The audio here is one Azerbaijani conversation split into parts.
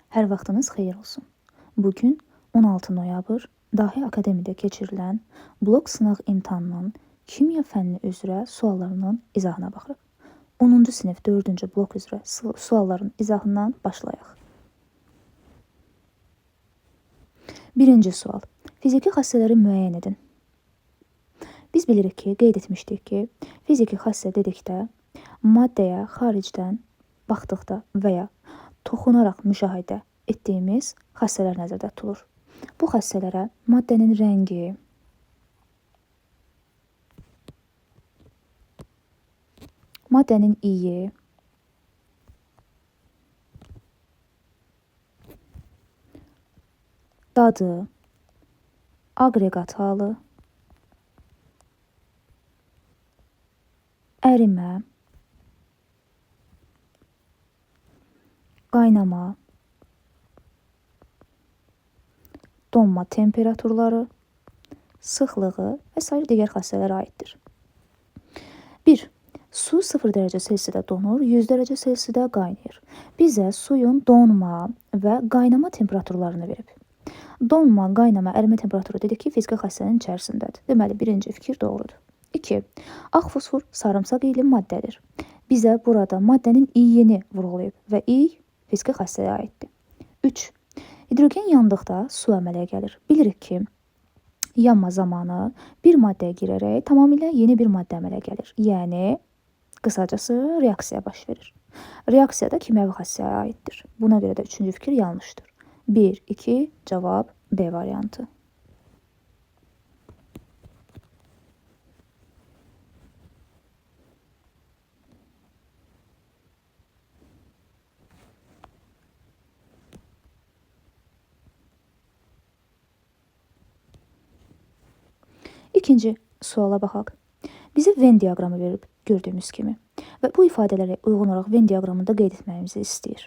Hər vaxtınız xeyir olsun. Bugün 16 noyabr Dahi Akademiyada keçirilən blok sınaq imtahanının kimya fənni üzrə suallarının izahına baxırıq. 10-cu sinif 4-cü blok üzrə sualların izahından başlayaq. Birinci sual. Fiziki xassələri müəyyən edin. Biz bilirik ki, qeyd etmişdik ki, fiziki xassə dedikdə maddəyə xaricdən baxdıqda və ya toxunaraq müşahidə etdiyimiz xassələr nəzərdə tutulur. Bu xassələrə maddənin rəngi, maddənin iyi, dadı, aqreqat halı, ərimə, qaynama, donma temperaturları, sıxlığı və sair digər xassələrə aiddir. 1. Su 0 dərəcə Selsidə donur, 100 dərəcə Selsidə qaynayır. Bizə suyun donma və qaynama temperaturlarını verib. Donma, qaynama, ərimə temperaturu dedik ki, fiziki xassənin içərisindədir. Deməli, birinci fikir doğrudur. 2. Ağ fosfor sarımsaq iyili maddədir. Bizə burada maddənin iyini vurğulayıb və iy fiziki xassəyə aiddir. 3. Hidrogen yandıqda su əmələ gəlir. Bilirik ki, yanma zamanı bir maddəyə girərək tamamilə yeni bir maddə əmələ gəlir. Yəni, qısacası reaksiya baş verir. Reaksiya da kimyəvi xassəyə aiddir. Buna görə də üçüncü fikir yanlışdır. 1, 2, cavab B variantı. İkinci suala baxaq. Bizə Venn diaqramı verib gördüyümüz kimi və bu ifadələrə uyğun olaraq Venn diaqramında qeyd etməyimizi istəyir.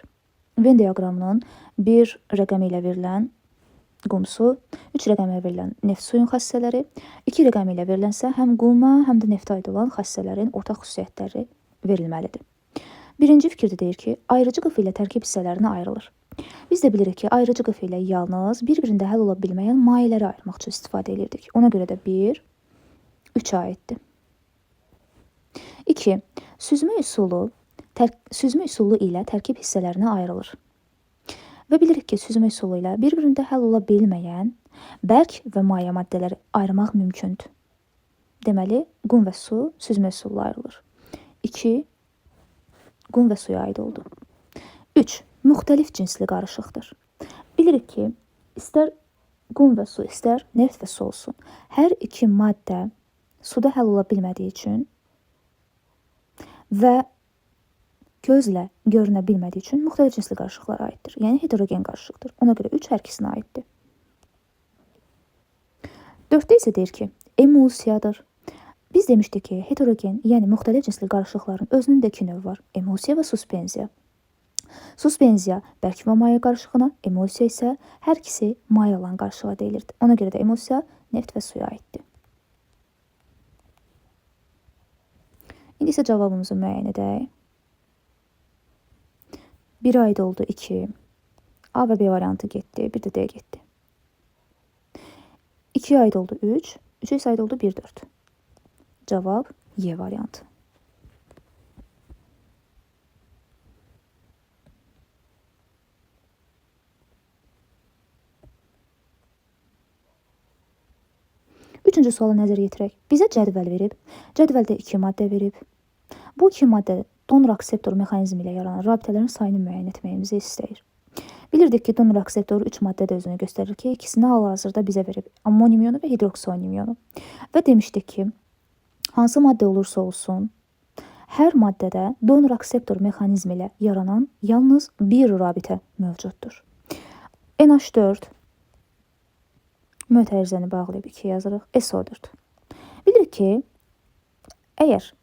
Venn diaqramının 1 rəqəmi ilə verilən qum su, 3 rəqəmi ilə verilən neft suyun xassələri, 2 rəqəmi ilə verilənsə həm quma, həm də neftə aid olan xassələrin ortaq xüsusiyyətləri verilməlidir. Birinci fikirdə deyir ki, ayrıcı qıf ilə tərkib hissələrinə ayrılır. Biz də bilirik ki, ayrıcı qıf ilə yalnız bir-birində həll ola bilməyən mayeləri ayırmaq üçün istifadə edirdik. Ona görə də 1, 3-ə aiddir. 2. Süzmə üsulu ilə tərkib hissələrinə ayrılır. Və bilirik ki, süzmə üsulu ilə bir-birində həll ola bilməyən bərk və maye maddələri ayırmaq mümkündür. Deməli, qum və su süzmə üsulu ayrılır. 2. Qum və suya aid oldu. 3. Müxtəlif cinsli qarışıqdır. Bilirik ki, istər qum və su, istər neft və su olsun. Hər iki maddə suda həll ola bilmədiyi üçün və gözlə görünə bilmədiyi üçün müxtəlif cinsli qarışıqlara aiddir. Yəni, heterogen qarışıqdır. Ona görə 3 hər ikisinə aiddir. 4-də isə deyir ki, emulsiyadır. Biz demişdik ki, heterogen, yəni müxtəlif cinsli qarışıqların özünün də iki növü var. Emulsiya və suspenziya. Suspenziya bərk və maye qarışığına, emulsiya isə hər ikisi maye olan qarışığa deyilir. Ona görə də emulsiya neft və suya aiddir. İndi isə cavabımızı müəyyən edək. 1 aid oldu 2. A və B variantı getdi, bir də D getdi. 2 aid oldu 3. 3 isə aid oldu 1, 4. Cavab Y variantı. Üçüncü suala nəzər yetirək. Bizə cədvəl verib. Cədvəldə 2 maddə verib. Bu 2 maddə donor akseptor mexanizmi ilə yaranan rabitələrin sayını müəyyən etməyimizi istəyir. Bilirdik ki, donor akseptor 3 maddə də özünü göstərir ki, ikisini hal-hazırda bizə verib. Ammonium iyonu və hidroksionium iyonu. Və demişdik ki, hansı maddə olursa olsun, hər maddədə donor akseptor mexanizmi ilə yaranan yalnız bir rabitə mövcuddur. NH4 mötərizəni bağlayıb 2 yazırıq, SO4. Bilirik ki, əgər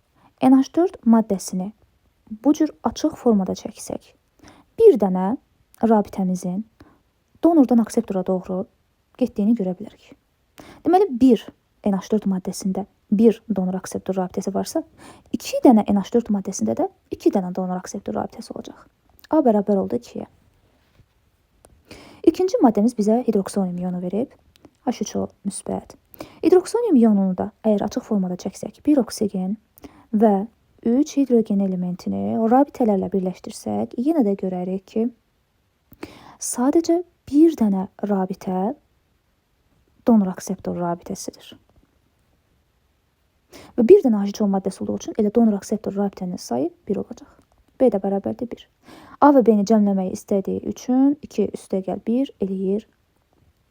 NH4 maddəsini bu cür açıq formada çəksək, bir dənə rabitəmizin donordan akseptora doğru getdiyini görə bilərik. Deməli, bir NH4 maddəsində bir donor akseptor rabitəsi varsa, 2 dənə NH4 maddəsində də 2 dənə donor akseptor rabitəsi olacaq. A bərabər oldu 2-yə. İkinci maddəmiz bizə hidroksonium iyonu verib. H3O müsbət. Hidroksonium iyonunu da əgər açıq formada çəksək, 1 oksigen və 3 hidrogen elementini rabitələrlə birləşdirsək, yenə də görərik ki, sadəcə bir dənə rabitə donor akseptor rabitəsidir. Və bir dənə H2O maddəsi olduğu üçün elə donor akseptor rabitənin sayı 1 olacaq. B də bərabərdir 1. A və B-ni cəmləmək istədiyi üçün 2 üstəgəl 1 eləyir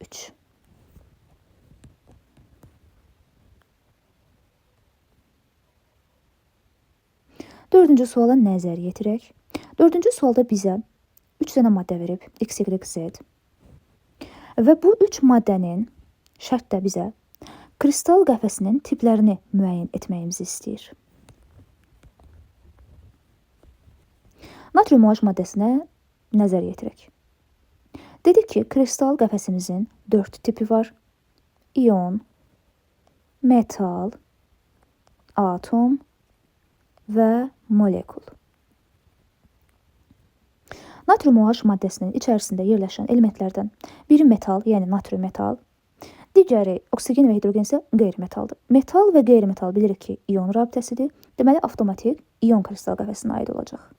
3. Dördüncü suala nəzər yetirək. Dördüncü sualda bizə 3 dənə maddə verib, X, Y, Z. Və bu 3 maddənin şərt də bizə kristal qəfəsinin tiplərini müəyyən etməyimizi istəyir. Natrium OH maddəsinə nəzər yetirək. Dedik ki, kristal qəfəsimizin 4 tipi var. İyon, metal, atom və molekul. Natrium OH maddəsinin içərisində yerləşən elementlərdən biri metal, yəni natrium metal, digəri oksigen və hidrogen isə qeyri-metaldır. Metal və qeyri-metal bilirik ki, iyon rabitəsidir. Deməli, avtomatik iyon kristal qəfəsinə aid olacaq.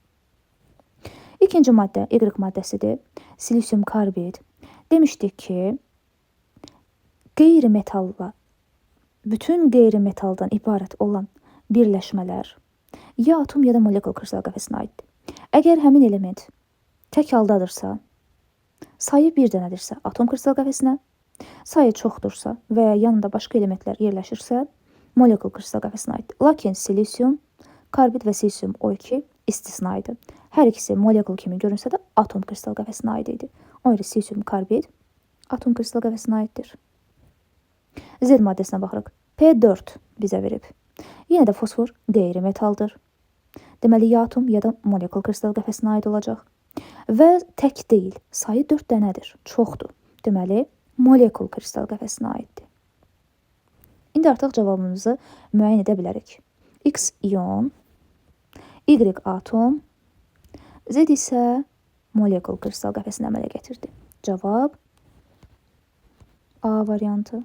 İkinci maddə Y maddəsidir. Silisium karbid. Demişdik ki, qeyri-metalla bütün qeyri-metaldan ibarət olan birləşmələr ya atom ya da molekul kristal qəfəsinə aiddir. Əgər həmin element tək haldadırsa, sayı bir dənədirsə atom kristal qəfəsinə, sayı çoxdursa və ya yanında başqa elementlər yerləşirsə, molekul kristal qəfəsinə aiddir. Lakin silisium, karbid və silisium O2 istisnaydı. Hər ikisi molekul kimi görünsə də atom kristal qəfəsinə aid idi. O ilə silisium karbid atom kristal qəfəsinə aiddir. Z maddəsinə baxırıq. P4 bizə verib. Yenə də fosfor qeyri-metaldır. Deməli, ya atom ya da molekul kristal qəfəsinə aid olacaq. Və tək deyil, sayı 4 dənədir, çoxdur. Deməli, molekul kristal qəfəsinə aiddir. İndi artıq cavabımızı müəyyən edə bilərik. X iyon, Y atom, Z isə molekul kristal qəfəsini əmələ gətirdi. Cavab A variantı.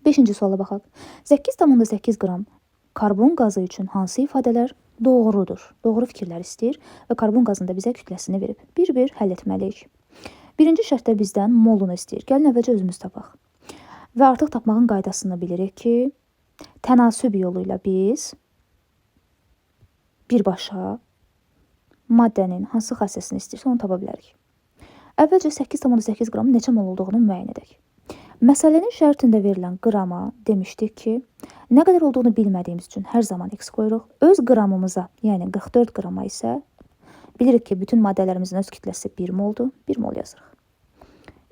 Beşinci suala baxaq. 8,8 qram karbon qazı üçün hansı ifadələr doğrudur? Doğru fikirlər istəyir və karbon qazında bizə kütləsini verib. Bir-bir həll etməliyik. Birinci şərtdə bizdən molunu istəyir. Gəlin əvvəlcə özümüz tapaq. Və artıq tapmağın qaydasını bilirik ki, tənasüb yolu ilə biz birbaşa maddənin hansı xassəsini istəyirsə onu tapa bilərik. Əvvəlcə 8,8 qram neçə mol olduğunu müəyyən edək. Məsələnin şərtində verilən qrama demişdik ki, nə qədər olduğunu bilmədiyimiz üçün hər zaman x qoyuruq. Öz qramımıza, yəni 44 qrama isə bilirik ki, bütün maddələrimizin öz kütləsi 1 moldur. 1 mol yazırıq.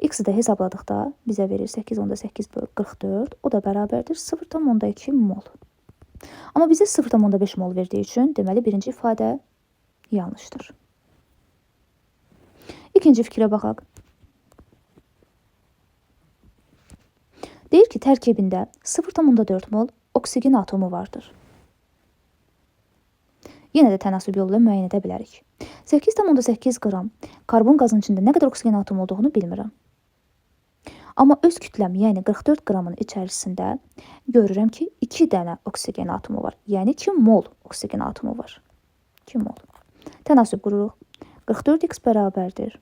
X-i də hesabladıqda bizə verir 8,8 bölü 44. O da bərabərdir 0,2 mol. Amma bizə 0,5 mol verdiyi üçün deməli birinci ifadə yanlışdır. İkinci fikrə baxaq. Deyir ki, tərkibində 0,4 mol oksigen atomu vardır. Yenə də tənasüb yolu ilə müəyyən edə bilərik. 8,8 qram karbon qazının içində nə qədər oksigen atomu olduğunu bilmirəm. Amma öz kütləm, yəni 44 qramın içərisində görürəm ki, 2 dənə oksigen atomu var. Yəni 2 mol oksigen atomu var. 2 mol. Tənasüb qururuq. 44x bərabərdir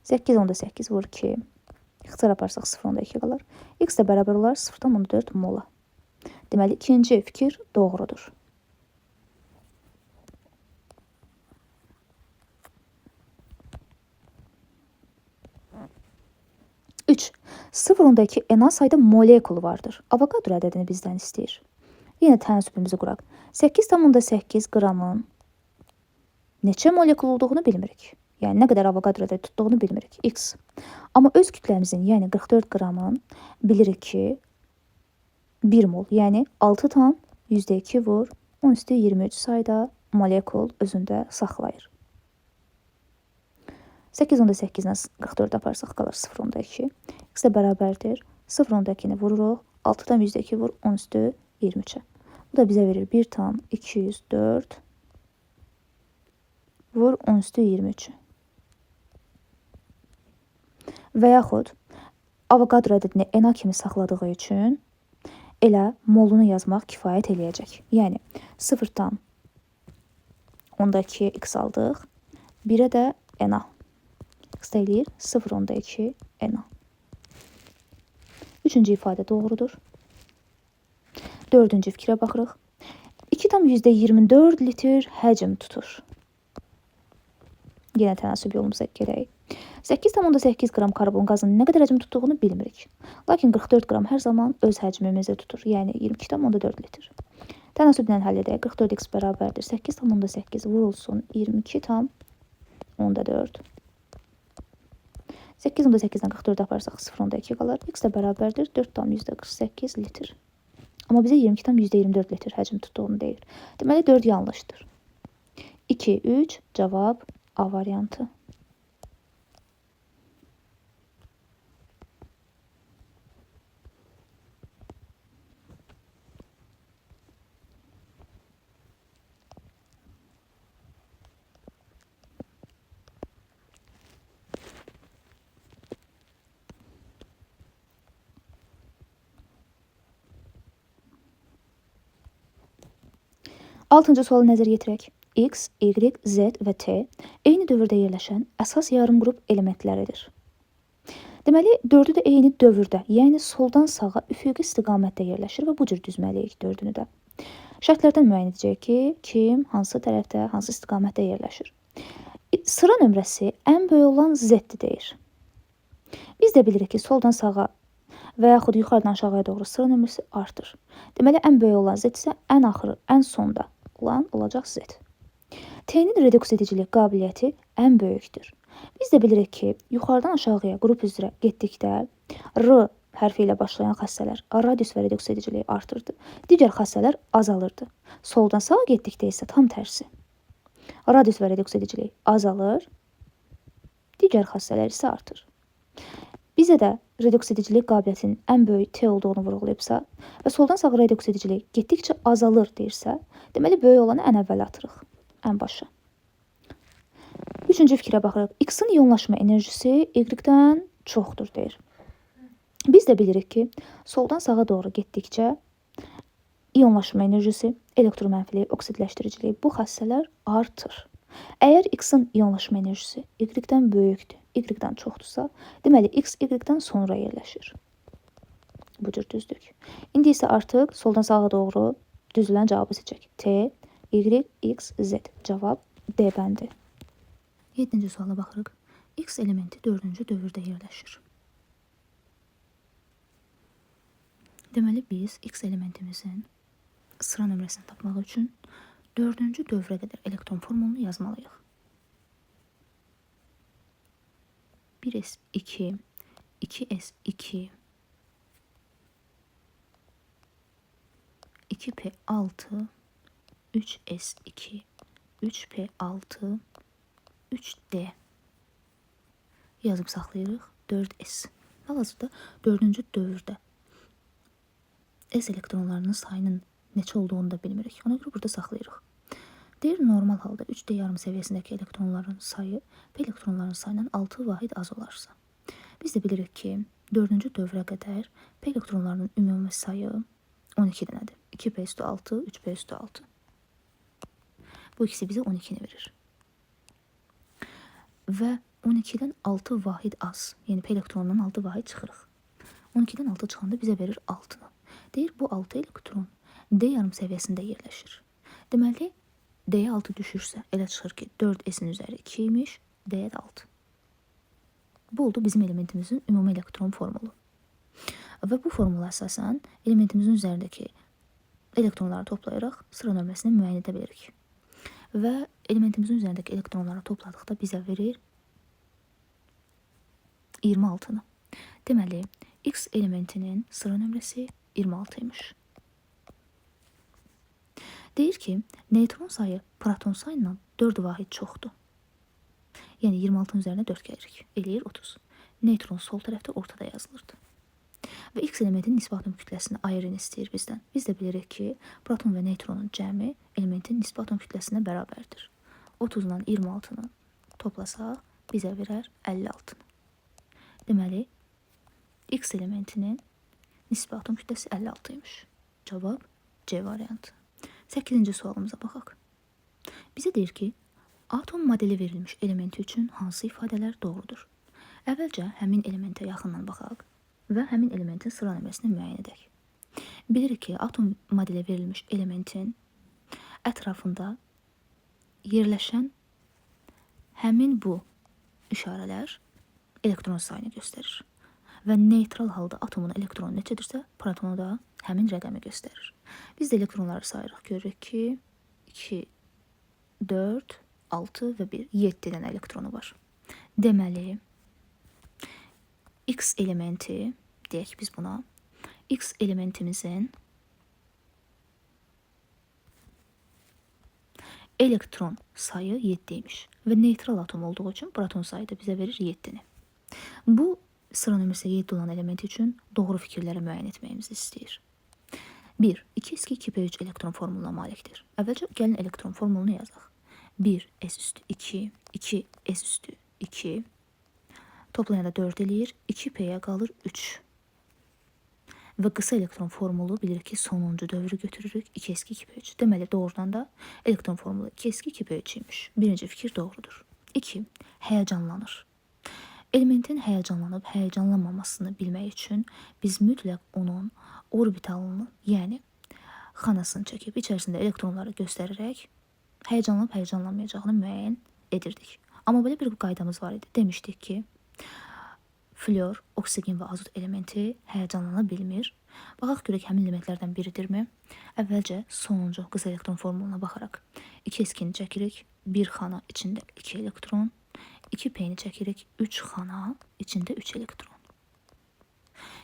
8,8 vur 2. İxtisar aparsaq 0,2 qalar. X də bərabər olar 0,4 mola. Deməli, ikinci fikir doğrudur. Üç. 0,2 NA sayda molekul vardır. Avogadro ədədini bizdən istəyir. Yenə tənasübümüzü quraq. 8,8 qramın neçə molekul olduğunu bilmirik. Yəni, nə qədər avogadro ədədi tutduğunu bilmirik. X. Amma öz kütləmizin, yəni 44 qramın bilirik ki, 1 mol, yəni 6 tam %2 vur 10 üstü 23 sayda molekul özündə saxlayır. 8/8-dən 44 aparsaq qalır 0/2. X də bərabərdir. 0/2-ni vururuq. 6/2 vur 10 üstü 23-ə. Bu da bizə verir 1/204 vur 10 üstü 23. Və yaxud Avogadro ədədini NA kimi saxladığı üçün elə molunu yazmaq kifayət eləyəcək. Yəni 0/2 x aldıq. 1-ə də NA. X də eləyir 0/2 NA. Üçüncü ifadə doğrudur. Dördüncü fikrə baxırıq. 2,24 litr həcm tutur. Yenə tənasüb yolumuza gedək. 8,8 qram karbon qazının nə qədər həcm tutduğunu bilmirik. Lakin 44 qram hər zaman öz həcmimizi tutur. Yəni 22,4 litr. Tənasüblə həll edək. 44x bərabərdir. 8,8 vurulsun 22,4. 8/8-dən 44 aparsaq 0/2 qalır. X də bərabərdir 4,48 litr. Amma bizə 22,24 litr həcm tutduğunu deyir. Deməli 4 yanlışdır. 2, 3 cavab A variantı. Altıncı sualı nəzər yetirək. X, Y, Z və T eyni dövrdə yerləşən əsas yarımqrup elementləridir. Deməli, dördü də eyni dövrdə, yəni soldan sağa üfüqi istiqamətdə yerləşir və bu cür düzməliyik dördünü də. Şərtlərdən müəyyən edəcək ki, kim, hansı tərəfdə, hansı istiqamətdə yerləşir. Sıra nömrəsi ən böyük olan Z-dir deyir. Biz də bilirik ki, soldan sağa və yaxud yuxarıdan aşağıya doğru sıra nömrəsi artır. Deməli, ən böyük olan Z isə ən axırı, ən sonda olan olacaq Z. T-nin reduks edicilik qabiliyyəti ən böyükdür. Biz də bilirik ki, yuxarıdan aşağıya qrup üzrə getdikdə R hərfi ilə başlayan xəssələr radius və reduks ediciliyi artırdı. Digər xəssələr azalırdı. Soldan sağa getdikdə isə tam tərsi. Radius və reduks ediciliyi azalır, digər xəssələr isə artır. Bizə də reduks edicilik qabiliyyətinin ən böyük T olduğunu vurğulayıbsa və soldan sağa reduks edicilik getdikcə azalır deyirsə, deməli böyük olanı ən əvvəl atırıq, ən başa. Üçüncü fikrə baxırıq. X-in iyonlaşma enerjisi Y-dən çoxdur deyir. Biz də bilirik ki, soldan sağa doğru getdikcə iyonlaşma enerjisi, elektromənfiliyi, oksidləşdiriciliyi bu xəssələr artır. Əgər X-in iyonlaşma enerjisi Y-dən böyükdür, Y-dən çoxdursa, deməli X Y-dən sonra yerləşir. Bu cür düzdük. İndi isə artıq soldan sağa doğru düzülən cavabı seçək. T, Y, X, Z. Cavab D bəndi. 7-ci suala baxırıq. X elementi 4-cü dövrdə yerləşir. Deməli biz X elementimizin sıra nömrəsini tapmaq üçün 4-cü dövrə qədər elektron formulunu yazmalıyıq. 1s2, 2s2, 2p6, 3s2, 3p6, 3d. Yazıb saxlayırıq 4s. Hal-hazırda 4-cü dövrdə S elektronlarının sayının neçə olduğunu da bilmirik. Ona görə burada saxlayırıq. Deyir, normal halda 3D yarım səviyyəsindəki elektronların sayı P elektronların sayından 6 vahid az olarsa. Biz də bilirik ki, 4-cü dövrə qədər P elektronlarının ümumi sayı 12 dənədir. 2p6, 3p6. Bu ikisi bizə 12-ni verir. Və 12-dən 6 vahid az, yəni P elektronundan 6 vahid çıxırıq. 12-dən 6 çıxanda bizə verir 6-nı. Deyir, bu 6 elektron D yarım səviyyəsində yerləşir. Deməli, D-yə 6 düşürsə, elə çıxır ki, 4S-in üzəri 2 imiş, D-yə də 6. Bu oldu bizim elementimizin ümumi elektron formulu. Və bu formula əsasən elementimizin üzərindəki elektronları toplayaraq sıra nömrəsini müəyyən edə bilirik. Və elementimizin üzərindəki elektronları topladıqda bizə verir 26-nı. Deməli, X elementinin sıra nömrəsi 26 imiş. Deyir ki, neytron sayı proton sayından 4 vahid çoxdur. Yəni 26-nın üzərinə 4 gəlirik. Eləyir 30. Neytron sol tərəfdə ortada yazılırdı. Və X elementin nisbi atom kütləsini ayırın istəyir bizdən. Biz də bilirik ki, proton və neytronun cəmi elementin nisbi atom kütləsinə bərabərdir. 30-dan 26-nı toplasaq bizə verər 56-nı. Deməli, X elementinin nisbi atom kütləsi 56-ymış. Cavab C variantı. 8-ci sualımıza baxaq. Bizə deyir ki, atom modeli verilmiş elementi üçün hansı ifadələr doğrudur? Əvvəlcə həmin elementə yaxından baxaq və həmin elementin sıra nömrəsini müəyyən edək. Bilirik ki, atom modeli verilmiş elementin ətrafında yerləşən həmin bu işarələr elektron sayını göstərir. Və neytral halda atomun elektronu neçədirsə, protonu da həmin rəqəmi göstərir. Biz də elektronları sayırıq. Görürük ki, 2, 4, 6 və 1, 7 dənə elektronu var. Deməli, X elementi, deyək biz buna, X elementimizin elektron sayı 7'ymiş və neytral atom olduğu üçün proton sayı da bizə verir 7'ni. Bu sıra nömrəsi 7 olan element üçün doğru fikirləri müəyyən etməyimizi istəyir. 1. 2s2 elektron formuluna malikdir. Əvvəlcə gəlin elektron formulunu yazaq. 1 s üstü 2, 2 s üstü 2, toplayanda 4 eləyir, 2p'yə qalır 3. Və qısa elektron formulu bilirik ki, sonuncu dövrü götürürük, 2s2 Deməli, doğrudan da elektron formulu 2s2 imiş. Birinci fikir doğrudur. 2. Həyəcanlanır. Elementin həyəcanlanıb həyəcanlanmamasını bilmək üçün biz mütləq onun orbitalını, yəni xanasını çəkib içərisində elektronları göstərərək həyəcanlanıb həyəcanlanmayacağını müəyyən edirdik. Amma belə bir qaydamız var idi. Demişdik ki, flor, oksigen və azot elementi həyəcanlana bilmir. Baxaq görək həmin elementlərdən biridirmi? Əvvəlcə sonuncu qısa elektron formuluna baxaraq 2s2-ni çəkirik, 1 xana içində 2 elektron, 2p'ni çəkirik, 3 xana içində 3 elektron.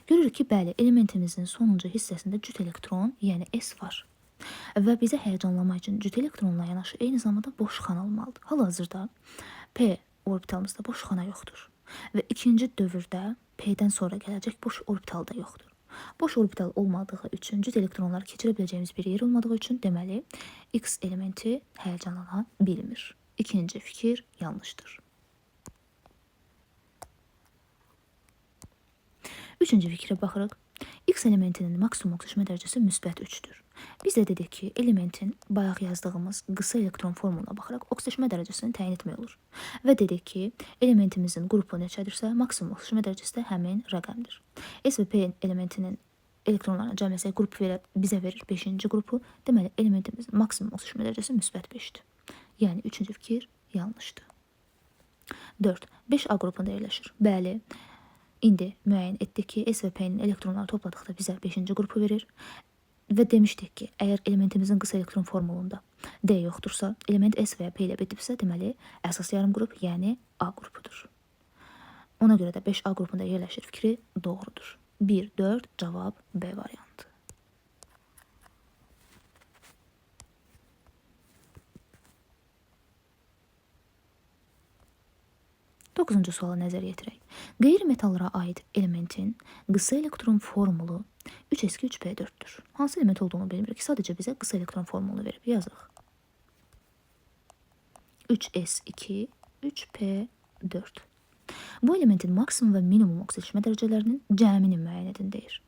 Görürük ki, bəli, elementimizin sonuncu hissəsində cüt elektron, yəni S var. Və bizə həyəcanlamaq üçün cüt elektronla yanaşı eyni zamanda boş xana olmalıdır. Hal-hazırda P orbitalımızda boş xana yoxdur. Və ikinci dövrdə P'dən sonra gələcək boş orbital da yoxdur. Boş orbital olmadığı üçün cüt elektronları keçirə biləcəyimiz bir yer olmadığı üçün deməli X elementi həyəcanlana bilmir. İkinci fikir yanlışdır. Üçüncü fikrə baxırıq. X elementinin maksimum oksijmə dərəcəsi müsbət 3-dür. Biz də dedik ki, elementin bayaq yazdığımız qısa elektron formuluna baxaraq oksijmə dərəcəsini təyin etmək olur. Və dedik ki, elementimizin qrupu neçədirsə, maksimum oksijmə dərəcəsi də həmin rəqəmdir. S və P elementinin elektronlarına cəmləsək qrup bizə verir 5-ci qrupu. Deməli, elementimizin maksimum oksijmə dərəcəsi müsbət 5-dir. Yəni, üçüncü fikir yanlışdır. 4. 5A qrupunda yerləşir. Bəli, İndi müəyyən etdik ki, S və P-nin elektronları topladıqda bizə 5-ci qrupu verir. Və demişdik ki, əgər elementimizin qısa elektron formulunda D yoxdursa, element S və ya P ilə bitibsə, deməli, əsas yarım qrup, yəni A qrupudur. Ona görə də 5A qrupunda yerləşir fikri doğrudur. 1, 4, cavab B variantı. 9-cu suala nəzər yetirək. Qeyri-metallara aid elementin qısa elektron formulu 3s2-3p4-dür. Hansı element olduğunu bilmirik. Sadəcə bizə qısa elektron formulunu verib yazıq. 3s2, 3p4. Bu elementin maksimum və minimum oksijmə dərəcələrinin cəmini müəyyən edin deyir.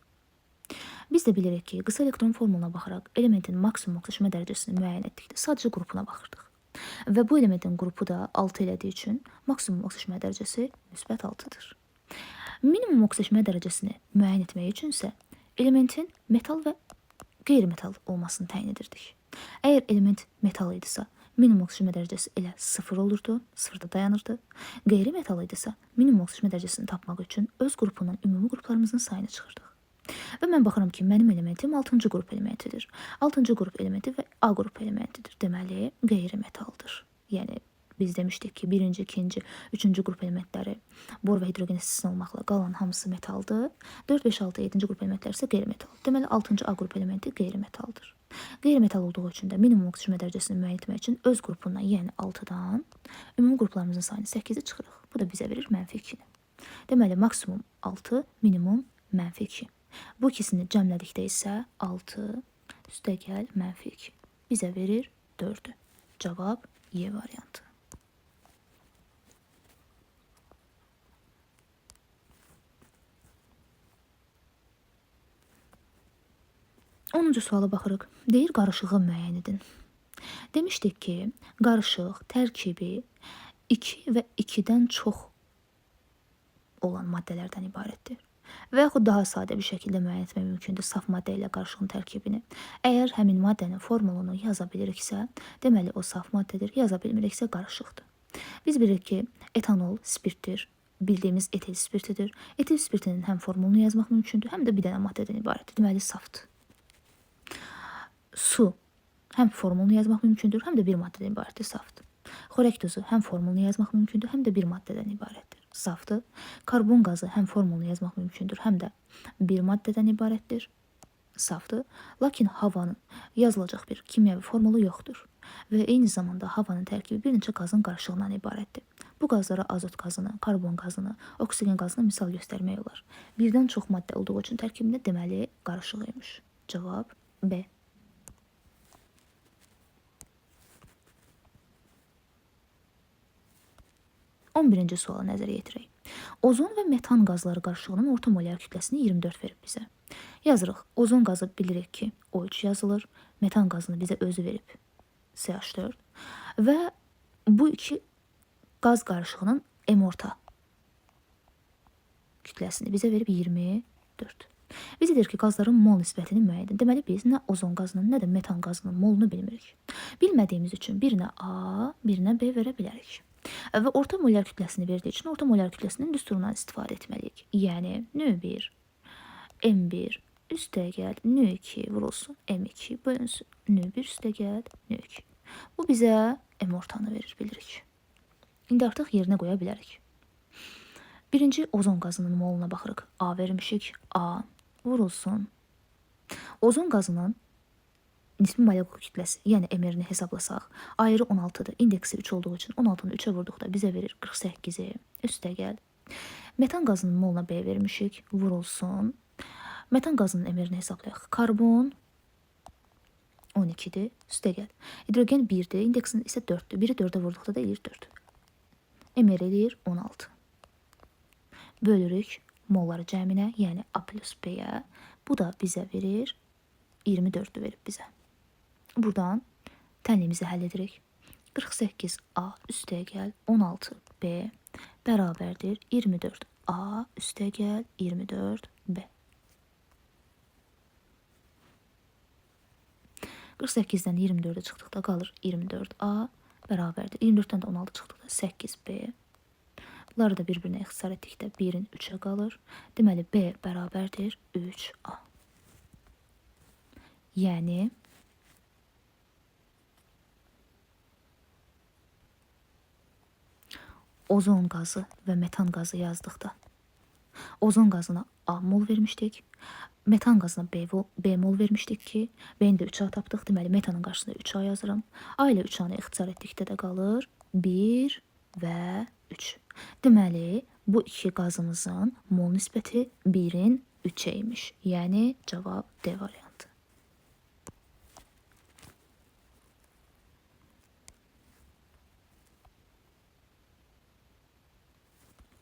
Biz də bilirik ki, qısa elektron formuluna baxaraq elementin maksimum oksijmə dərəcəsini müəyyən etdikdə sadəcə qrupuna baxırdıq. Və bu elementin qrupu da 6 elədiyi üçün maksimum oksijmə dərəcəsi müsbət 6-dır. Minimum oksijmə dərəcəsini müəyyən etmək üçün isə elementin metal və qeyri-metal olmasını təyin edirdik. Əgər element metal idisə, minimum oksijmə dərəcəsi elə 0 olurdu, 0-da dayanırdı. Qeyri-metal idisə, minimum oksijmə dərəcəsini tapmaq üçün öz qrupundan ümumi qruplarımızın sayını çıxırdıq. Və mən baxıram ki, mənim elementim 6-cı qrup elementidir. 6-cı qrup elementi və A qrup elementidir. Deməli, qeyri-metaldır. Yəni, biz demişdik ki, 1-ci, 2-ci, 3-cü qrup elementləri bor və hidrogen istisna olmaqla qalan hamısı metaldır. 4, 5, 6, 7-ci qrup elementləri isə qeyri-metal. Deməli, 6-cı A qrup elementi qeyri-metaldır. Qeyri-metal olduğu üçün də minimum oksijen dərəcəsini müəyyən etmək üçün öz qrupundan, yəni 6-dan ümumi qruplarımızın sayını 8-i çıxırıq. Bu da bizə verir -2-ni. Deməli, maksimum 6, minimum -2. Bu ikisini cəmlədikdə isə 6 üstəgəl -2 bizə verir 4-ü. Cavab Y variantı. 10-cu suala baxırıq. Deyir, qarışığı müəyyən edin. Demişdik ki, qarışıq tərkibi 2 və 2-dən çox olan maddələrdən ibarətdir. Və yaxud daha sadə bir şəkildə müəyyən etmək mümkündür saf maddə ilə qarışığın tərkibini. Əgər həmin maddənin formulunu yaza biliriksə, deməli o saf maddədir, yaza bilmiriksə qarışıqdır. Biz bilirik ki, etanol spirtdir, bildiyimiz etil spirtidir. Etil spirtinin həm formulunu yazmaq mümkündür, həm də bir dənə maddədən ibarətdir, deməli safdır. Su həm formulunu yazmaq mümkündür, həm də bir maddədən ibarətdir, safdır. Xörək tozu həm formulunu yazmaq mümkündür, həm də bir maddədən ibarətdir, safdır. Karbon qazı həm formulunu yazmaq mümkündür, həm də bir maddədən ibarətdir, safdır. Lakin havanın yazılacaq bir kimyəvi formulu yoxdur və eyni zamanda havanın tərkibi bir neçə qazın qarışığından ibarətdir. Bu qazlara azot qazını, karbon qazını, oksigen qazını misal göstərmək olar. Birdən çox maddə olduğu üçün tərkibində deməli qarışıq imiş. Cavab B. 11-ci suala nəzər yetirək. Ozon və metan qazları qarışığının orta molar kütləsini 24 verib bizə. Yazırıq. Ozon qazı bilirik ki, O3 yazılır. Metan qazını bizə özü verib CH4 və bu iki qaz qarışığının M-orta kütləsini bizə verib 24. Bizə deyir ki, qazların mol nisbətini müəyyən edin. Deməli, biz nə ozon qazının, nə də metan qazının molunu bilmirik. Bilmədiyimiz üçün birinə A, birinə B verə bilərik. Və orta molar kütləsini verdiyi üçün orta molar kütləsinin düsturundan istifadə etməliyik. Yəni, nö1, M1 üstəgəl nö2 vurulsun M2 bölünsün nö1 üstəgəl nö2. Bu bizə M-ortanı verir, bilirik. İndi artıq yerinə qoya bilərik. Birinci ozon qazının moluna baxırıq. A vermişik. A vurulsun. Ozon qazının nisbi molekul kütləsi, yəni MR-ni hesablasaq, ayrı 16-dır. İndeksi 3 olduğu üçün 16-nı 3-ə vurduqda bizə verir 48-i üstəgəl. Metan qazının moluna B vermişik. Vurulsun. Metan qazının MR-ni hesablayaq. Karbon 12-dir. Üstəgəl. Hidrogen 1-dir. İndeksinin isə 4-dür. Biri 4-ə vurduqda da eləyir 4. MR eləyir 16. Bölürük molları cəminə, yəni A plus B-yə. Bu da bizə verir 24-dür verib bizə. Buradan tənliyimizi həll edirik. 48A üstəgəl 16B bərabərdir 24A üstəgəl 24B. 48-dən 24-ə çıxdıqda qalır 24A bərabərdir. 24-dən də 16 çıxdıqda 8B. Bunları da bir-birinə ixtisar etdikdə 1-in 3-ə qalır. Deməli, B bərabərdir 3A. Yəni, ozon qazı və metan qazı yazdıqda ozon qazına A mol vermişdik, metan qazına B mol vermişdik ki, B-ni də 3A tapdıq. Deməli, metanın qarşısında 3A yazıram. A ilə 3A-nı ixtisar etdikdə də qalır 1 və 3. Deməli, bu iki qazımızın mol nisbəti 1-in 3-ə imiş. Yəni, cavab D variantı.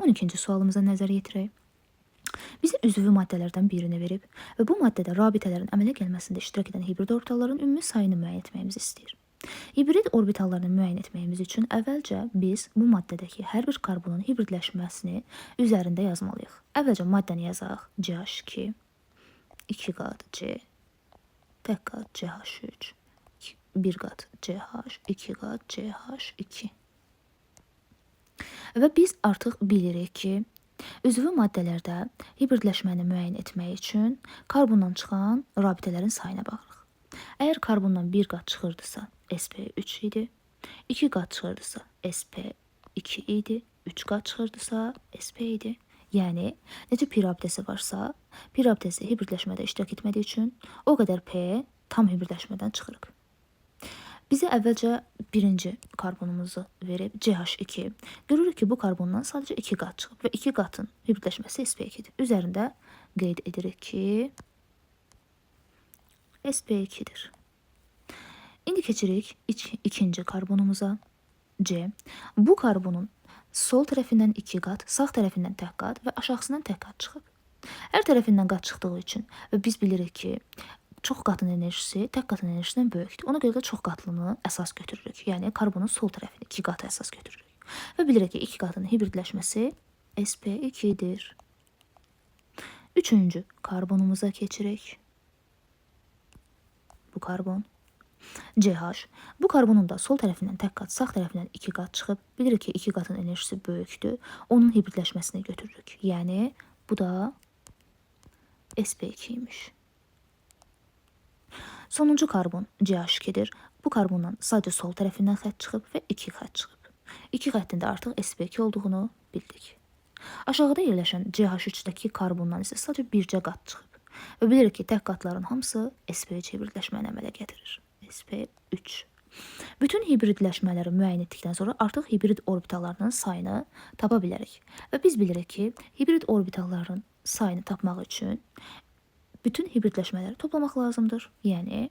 12-ci sualımıza nəzər yetirək. Bizə üzvü maddələrdən birini verib və bu maddədə rabitələrin əmələ gəlməsində iştirak edən hibrid orbitalların ümumi sayını müəyyən etməyimizi istəyir. Hibrid orbitallarını müəyyən etməyimiz üçün əvvəlcə biz bu maddədəki hər bir karbonun hibridləşməsini üzərində yazmalıyıq. Əvvəlcə maddəni yazaq. CH2, 2 qat C, tək qat CH3, 1 qat CH, 2 qat CH2. Və biz artıq bilirik ki, üzvü maddələrdə hibridləşməni müəyyən etmək üçün karbondan çıxan rabitələrin sayına baxırıq. Əgər karbondan 1 qat çıxırdısa, sp3 idi, 2 qat çıxırdısa, sp2 idi, 3 qat çıxırdısa, sp idi. Yəni, necə pi rabitəsi varsa, pi rabitəsi hibridləşmədə iştirak etmədiyi üçün o qədər p tam hibridləşmədən çıxırıq. Bizə əvvəlcə birinci karbonumuzu verib CH2. Görürük ki, bu karbondan sadəcə 2 qat çıxıb və 2 qatın hibridləşməsi sp2-dir. Üzərində qeyd edirik ki, sp2-dir. İndi keçirik ikinci karbonumuza C. Bu karbonun sol tərəfindən 2 qat, sağ tərəfindən tək qat və aşağısından tək qat çıxıb. Hər tərəfindən qat çıxdığı üçün və biz bilirik ki, çox qatın enerjisi tək qatın enerjisindən böyükdür. Ona görə də çox qatlını əsas götürürük. Yəni karbonun sol tərəfini 2 qatı əsas götürürük. Və bilirik ki, 2 qatın hibridləşməsi sp2-dir. Üçüncü karbonumuza keçirik. Bu karbon CH. Bu karbonun da sol tərəfindən tək qat, sağ tərəfindən 2 qat çıxıb. Bilirik ki, 2 qatın enerjisi böyükdür. Onun hibridləşməsini götürürük. Yəni bu da sp2 imiş. Sonuncu karbon CH2-dir. Bu karbondan sadəcə sol tərəfindən xətt çıxıb və 2 xətt çıxıb. 2 xəttin də artıq sp2 olduğunu bildik. Aşağıda yerləşən CH3-dəki karbondan isə sadəcə bircə qat çıxıb. Və bilirik ki, tək qatların hamısı sp3 hibridləşməni əmələ gətirir. sp3. Bütün hibridləşmələri müəyyən etdikdən sonra artıq hibrid orbitallarının sayını tapa bilərik. Və biz bilirik ki, hibrid orbitalların sayını tapmaq üçün bütün hibridləşmələri toplamaq lazımdır. Yəni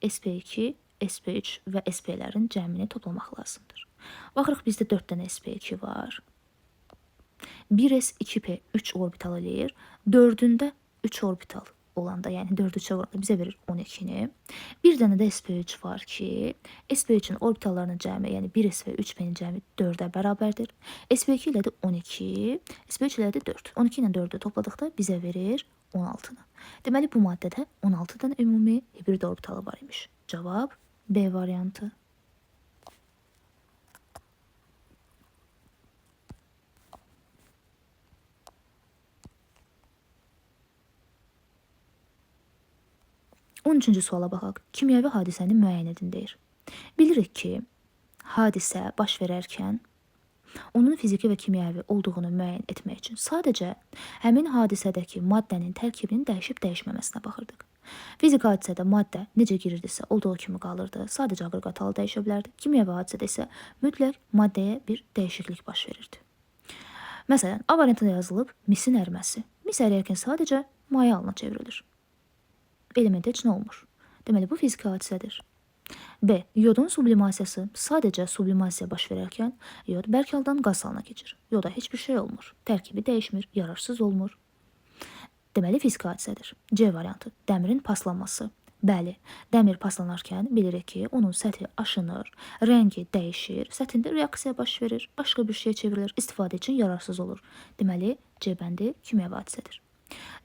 sp2, sp3 və sp-lərin cəmini toplamaq lazımdır. Baxırıq, bizdə 4 dənə sp2 var. 1s 2p 3 orbital eləyir. 4-ündə 3 orbital olanda, yəni 4 3-ə vuranda bizə verir 12-ni. Bir dənə də sp3 var ki, sp3-ün orbitallarının cəmi, yəni 1s və 3p-nin cəmi 4-ə bərabərdir. sp2 ilə də 12, sp3 ilə də 4. 12 ilə 4-ü topladıqda bizə verir 16-nı. Deməli, bu maddədə 16 dənə ümumi hibrid orbitalı var imiş. Cavab B variantı. On üçüncü suala baxaq. Kimyəvi hadisəni müəyyən edin deyir. Bilirik ki, hadisə baş verərkən onun fiziki və kimyəvi olduğunu müəyyən etmək üçün sadəcə həmin hadisədəki maddənin tərkibinin dəyişib dəyişməməsinə baxırdıq. Fizik hadisədə maddə necə girirdisə olduğu kimi qalırdı, sadəcə aqreqat halı dəyişə bilərdi. Kimyəvi hadisədə isə mütləq maddəyə bir dəyişiklik baş verirdi. Məsələn, A variantında yazılıb misin əriməsi. Mis əriyərkən sadəcə maye halına çevrilir. Elementə heç nə olmur. Deməli, bu fiziki hadisədir. B. Yodun sublimasiyası. Sadəcə sublimasiya baş verərkən yod bərk haldan qaz halına keçir. Yoda heç bir şey olmur. Tərkibi dəyişmir, yararsız olmur. Deməli, fiziki hadisədir. C variantı. Dəmirin paslanması. Bəli, dəmir paslanarkən bilirik ki, onun səthi aşınır, rəngi dəyişir, səthində reaksiya baş verir, başqa bir şey çevrilir, istifadə üçün yararsız olur. Deməli, C bəndi kimyəvi hadisədir.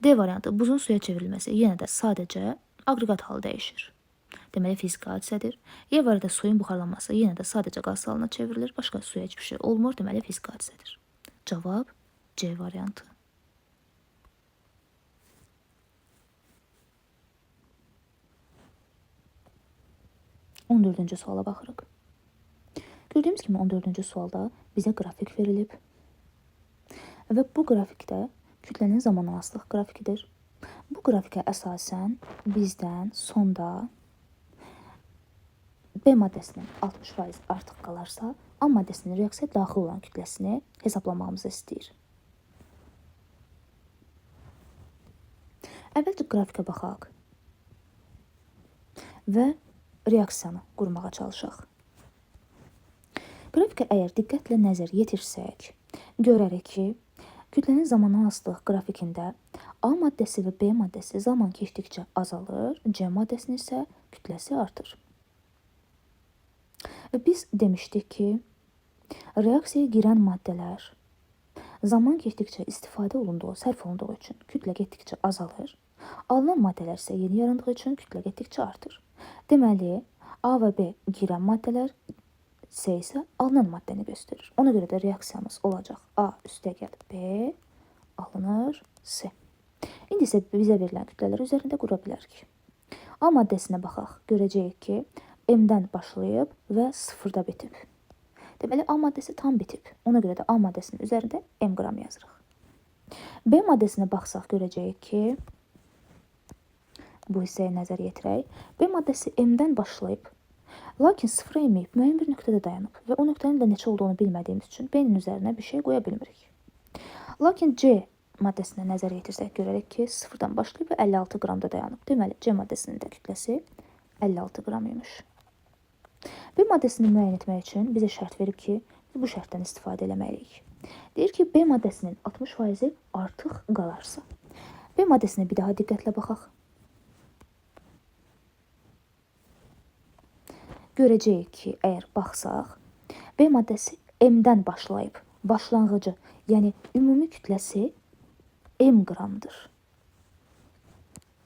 D variantı. Buzun suya çevrilməsi yenə də sadəcə aqreqat halı dəyişir. Deməli, fiziki hadisədir. E variantı suyun buxarlanması yenə də sadəcə qaz halına çevrilir, başqa suya heç bir şey olmur. Deməli, fiziki hadisədir. Cavab C variantı. On dördüncü suala baxırıq. Gördüyümüz kimi 14-cü sualda bizə qrafik verilib. Və bu grafikdə kütlənin zamanlamaslıq grafikidir. Bu grafikə əsasən bizdən sonda B maddəsinin 60% artıq qalarsa, A maddəsinin reaksiyaya daxil olan kütləsini hesablamamızı istəyir. Əvvəlcə qrafikə baxaq və reaksiyanı qurmağa çalışaq. Qrafikə əgər diqqətlə nəzər yetirsək, görərik ki, kütlənin zamanlamaslıq qrafikində A maddəsi və B maddəsi zaman keçdikcə azalır, C maddəsinin isə kütləsi artır. Və biz demişdik ki, reaksiyaya girən maddələr zaman keçdikcə istifadə olunduğu, sərf olunduğu üçün kütlə getdikcə azalır. Alınan maddələr isə yeni yarandığı üçün kütlə getdikcə artır. Deməli, A və B girən maddələr C isə alınan maddəni göstərir. Ona görə də reaksiyamız olacaq A üstəgəl B alınır C. İndi isə bizə verilən kütlələr üzərində qura bilərik. A maddəsinə baxaq, görəcəyik ki, M-dən başlayıb və 0-da bitib. Deməli, A maddəsi tam bitib. Ona görə də A maddəsinin üzərində M qram yazırıq. B maddəsinə baxsaq görəcəyik ki, bu hissəyə nəzər yetirək. B maddəsi M-dən başlayıb, lakin sıfıra enməyib, müəyyən bir nöqtədə dayanıb və o nöqtənin də neçə olduğunu bilmədiyimiz üçün B-nin üzərinə bir şey qoya bilmirik. Lakin C maddəsinə nəzər yetirsək görərək ki, sıfırdan başlayıb və 56 qramda dayanıb. Deməli, C maddəsinin də kütləsi 56 qram imiş. B maddəsini müəyyən etmək üçün bizə şərt verib ki, biz bu şərtdən istifadə eləməliyik. Deyir ki, B maddəsinin 60% artıq qalarsa. B maddəsinə bir daha diqqətlə baxaq. Görəcəyik ki, əgər baxsaq, B maddəsi M-dən başlayıb. Başlanğıcı, yəni ümumi kütləsi M qramdır.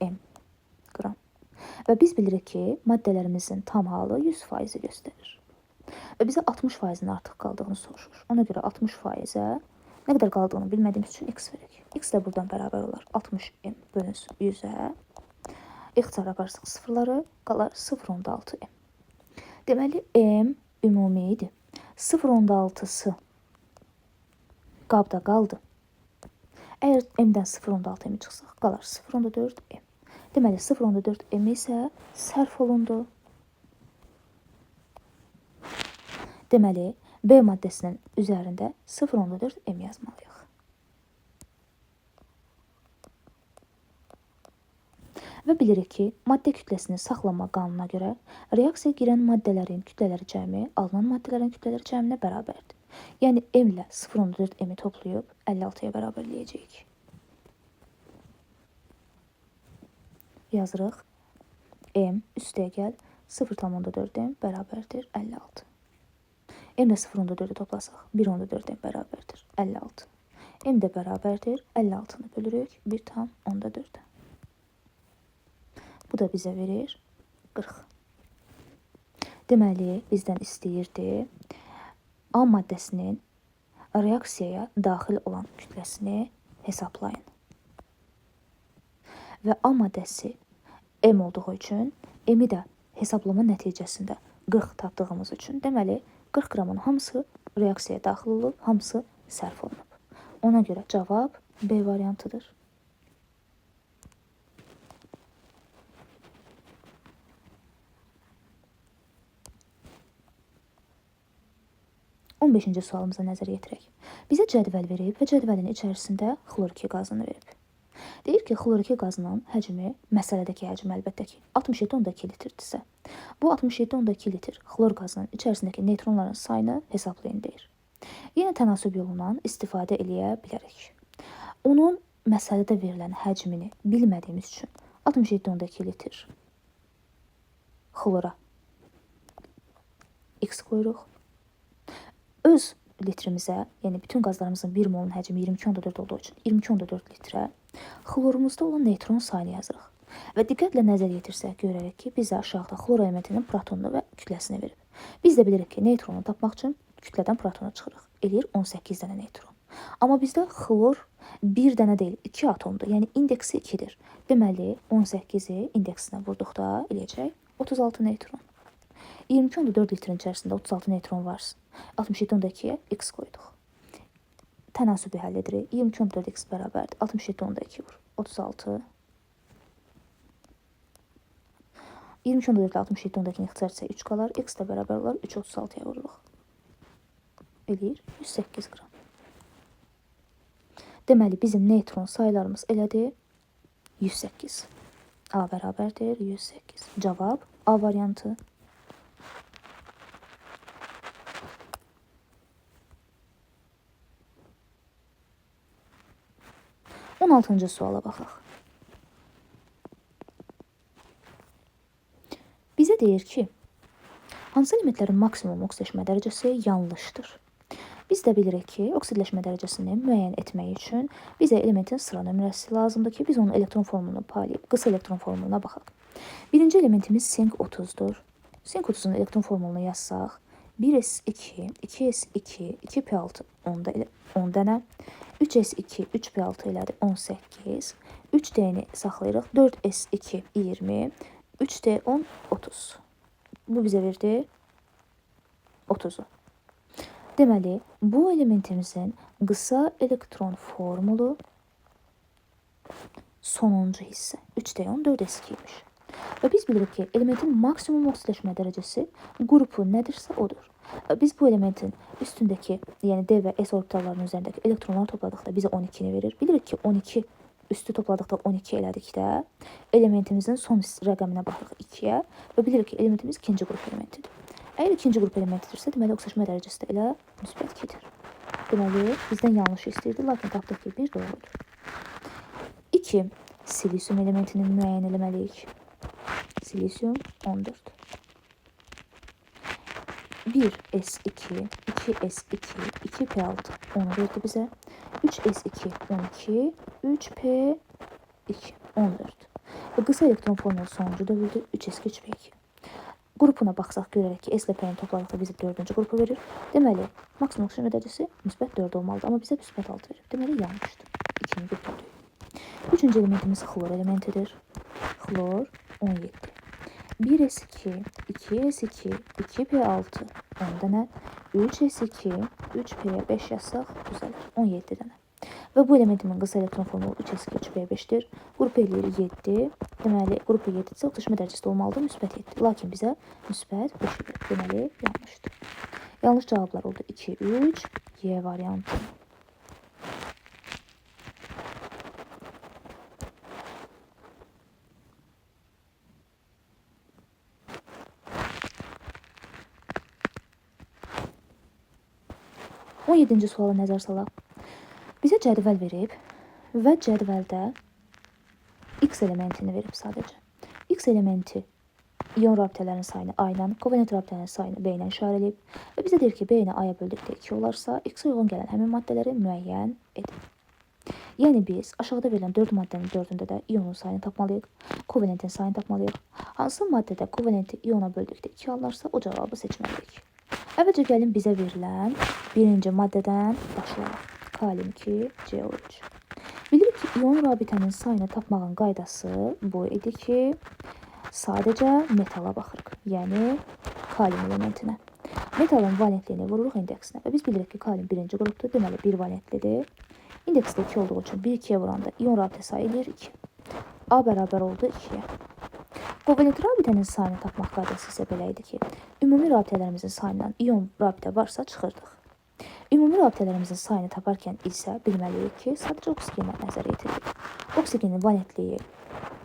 M qram. Və biz bilirik ki, maddələrimizin tam halı 100% göstərir. Və bizə 60%-in artıq qaldığını soruşur. Ona görə 60%-ə nə qədər qaldığını bilmədiyimiz üçün x veririk. X də buradan bərabər olar 60m bölünsün 100-ə. İxtisar aparsaq sıfırları, qalar 0.6m. Deməli, M ümumi idi. 0.6-sı qabda qaldı. Əgər M-dən 0.6m çıxsaq, qalar 0.4m. Deməli, 0.4m isə sərf olundu. Deməli, B maddəsinin üzərində 0.4m yazmalıyıq. Və bilirik ki, maddə kütləsini saxlama qanununa görə reaksiyaya girən maddələrin kütlələri cəmi alınan maddələrin kütlələri cəminə bərabərdir. Yəni, M ilə 0.4m toplayıb 56-ya bərabərləyəcəyik. Yazırıq. M üstəyə gəl 0.4m bərabərdir 56. M ilə 0.4-ü toplasaq 1.4m bərabərdir 56. M də bərabərdir 56-nı bölürük 1.4-ə. Bu da bizə verir 40. Deməli, bizdən istəyirdi A maddəsinin reaksiyaya daxil olan kütləsini hesablayın. Və A maddəsi M olduğu üçün M-i də hesablama nəticəsində 40 tapdığımız üçün deməli 40 qramın hamısı reaksiyaya daxil olub, hamısı sərf olunub. Ona görə cavab B variantıdır. 15-ci sualımıza nəzər yetirək. Bizə cədvəl verib və cədvəlin içərisində xlor-2 qazını verib. Deyir ki, xlor-2 qazının həcmi, məsələdəki həcmi əlbəttə ki, 67.2 litrdirsə, bu 67.2 litr xlor qazının içərisindəki neytronların sayını hesablayın deyir. Yenə tənasüb yolundan istifadə eləyə bilərik. Onun məsələdə verilən həcmini bilmədiyimiz üçün 67.2 litr xlora x qoyuruq. Öz litrimizə, yəni bütün qazlarımızın 1 molun həcmi 22.4 olduğu üçün 22.4 litrə xlorumuzda olan neytron sayını yazırıq. Və diqqətlə nəzər yetirsək görərək ki, bizə aşağıda xlor elementinin protonunu və kütləsini verib. Biz də bilirik ki, neytronu tapmaq üçün kütlədən protonu çıxırıq. Eləyir 18 dənə neytron. Amma bizdə xlor 1 dənə deyil, 2 atomdur. Yəni indeksi 2-dir. Deməli, 18-i indeksinə vurduqda eləyəcək 36 neytron. 22.4 litrin içərisində 36 neytron varsa, 67.2-yə x qoyduq. Tənasübü həll edirik. 22.4x bərabərdir. 67.2 vur. 36. 22.4 67.2-ni ixtisar etsə 3 qalar. X də bərabər olar. 3.36-ya vururuq. Eləyir 108 qram. Deməli, bizim neytron sayılarımız elədir 108. A bərabərdir 108. Cavab A variantı. 16-cı suala baxaq. Bizə deyir ki, hansı elementlərin maksimum oksidləşmə dərəcəsi yanlışdır? Biz də bilirik ki, oksidləşmə dərəcəsini müəyyən etmək üçün bizə elementin sıra nömrəsi lazımdır ki, biz onun elektron formulunu paylayıb qısa elektron formuluna baxaq. Birinci elementimiz sink 30-dur. Sink 30-un elektron formulunu yazsaq, 1s2, 2s2, 2p6 10 dənə, 3s2, 3p6 elədi 18, 3d-ni saxlayırıq, 4s2, 20, 3d10, 30. Bu bizə verdi 30-u. Deməli, bu elementimizin qısa elektron formulu sonuncu hissə 3D10 4s2 imiş. Və biz bilirik ki, elementin maksimum oksidaşma dərəcəsi qrupu nədirsə odur. Biz bu elementin üstündəki, yəni D və S orbitallarının üzərindəki elektronlar topladıqda bizə 12-ni verir. Bilirik ki, 12 üstü topladıqda 12 elədikdə elementimizin son rəqəminə baxırıq 2-yə və bilirik ki, elementimiz ikinci qrup elementidir. Əgər ikinci qrup elementidirsə, deməli oksidaşma dərəcəsi də elə müsbət 2-dir. Deməli, bizdən yanlış istəyirdi, lakin tapdıq ki, 1 doğrudur. 2. Silisium elementini müəyyən eləməliyik. Silisium 14. 1s2, 2s2, 2p6 10 verdi bizə. 3s2 12, 3p2 14. Və qısa elektron formulu sonuncu dövrdür 3s2, 3p2. Qrupuna baxsaq görərək ki, S ilə P-ni topladıqda bizə 4-cü qrupu verir. Deməli, maksimum oksidaşma dərəcəsi müsbət 4 olmalıdır, amma bizə müsbət 6 verir. Deməli, yanlışdır. 2-ni götürdük. Üçüncü elementimiz xlor elementidir. Xlor 17. 1s2, 2s2, 2p6, 10 dənə, 3s2, 3p 5 yazsaq düzəlir, 17 dənə. Və bu elementimin qısa elektron formulu 3s2, 3p5-dir. Qrup eləyir 7. Deməli, qrupu 7-dirsə, oksidaşma dərəcəsi olmalıdır, müsbət 7. Lakin bizə müsbət 5 verir. Deməli, yanlışdır. Yanlış cavablar oldu 2, 3, Y variantı. On 7-ci suala nəzər salaq. Bizə cədvəl verib və cədvəldə X elementini verib sadəcə. X elementi ion rabitələrin sayını A ilə, kovalent rabitələrin sayını B ilə işarələyib və bizə deyir ki, B ilə A-ya böldükdə 2 olarsa, X-ə uyğun gələn həmin maddələri müəyyən edin. Yəni biz aşağıda verilən 4 maddənin 4-ündə də ionun sayını tapmalıyıq, kovalentin sayını tapmalıyıq. Hansı maddədə kovalenti iona böldükdə 2 alınarsa, o cavabı seçməliyik. Əvvəlcə gəlin bizə verilən birinci maddədən başlayaq. Kalium 2, CO3. Bilirik ki, ion rabitənin sayını tapmağın qaydası bu idi ki, sadəcə metala baxırıq, yəni kalium elementinə. Metalın valentliyini vururuq indeksinə və biz bilirik ki, kalium birinci qrupdur, deməli 1 valentlidir. İndeksdə 2 olduğu üçün 1-2-yə vuranda ion rabitə sayı eləyir 2. A bərabər oldu 2-yə. Kovalent rabitənin sayını tapmaq qaydası isə belə idi ki, ümumi rabitələrimizin sayından ion rabitə varsa çıxırdıq. Ümumi rabitələrimizin sayını taparkən isə bilməliyik ki, sadəcə oksigenə nəzər yetiririk. Oksigenin valentliyi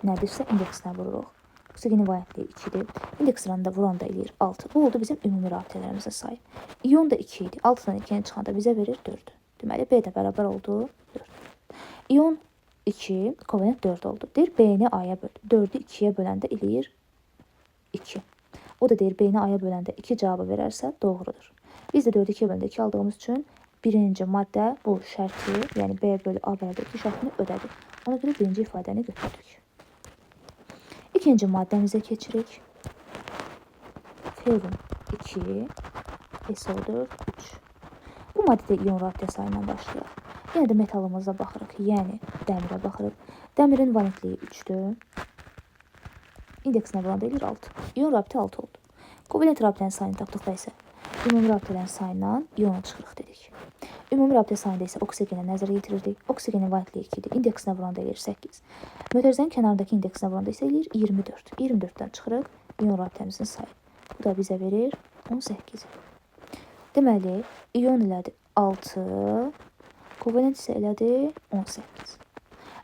nədirsə indeksinə vururuq. Oksigenin valentliyi 2-dir. İndekslə də vuranda eləyir 6. Bu oldu bizim ümumi rabitələrimizin sayı. İon da 2 idi. 6-dan 2-yə çıxanda bizə verir 4. Deməli, B də bərabər oldu 4. İon 2, kovalent 4 oldu. Deyir, B-ni A-ya böldü. 4-ü 2-yə böləndə eləyir 2. O da deyir, B-ni A-ya böləndə 2 cavabı verərsə doğrudur. Biz də 4-ü 2-yə böləndə 2 aldığımız üçün birinci maddə bu şərti, yəni B bölü A bərabər 2 şərtini ödədi. Ona görə birinci ifadəni götürdük. İkinci maddəmizə keçirik. Ferrum 2, SO4, 3. Bu maddədə ion rabitə sayından başlayaq. Yenə də metalımıza baxırıq, yəni dəmirə baxırıq. Dəmirin valentliyi 3-dür. İndeksinə vuranda eləyir 6. İon rabitə 6 oldu. Kovalent rabitənin sayını tapdıqda isə ümumi rabitələrin sayından iona çıxırıq dedik. Ümumi rabitə sayında isə oksigenə nəzər yetirirdik. Oksigenin valentliyi 2-dir. İndeksinə vuranda eləyir 8. Mötərizənin kənarındakı indeksinə vuranda isə eləyir 24. 24-dən çıxırıq ion rabitəmizin sayı. Bu da bizə verir 18. Deməli, ion elədi 6, kovalent isə elədi 18.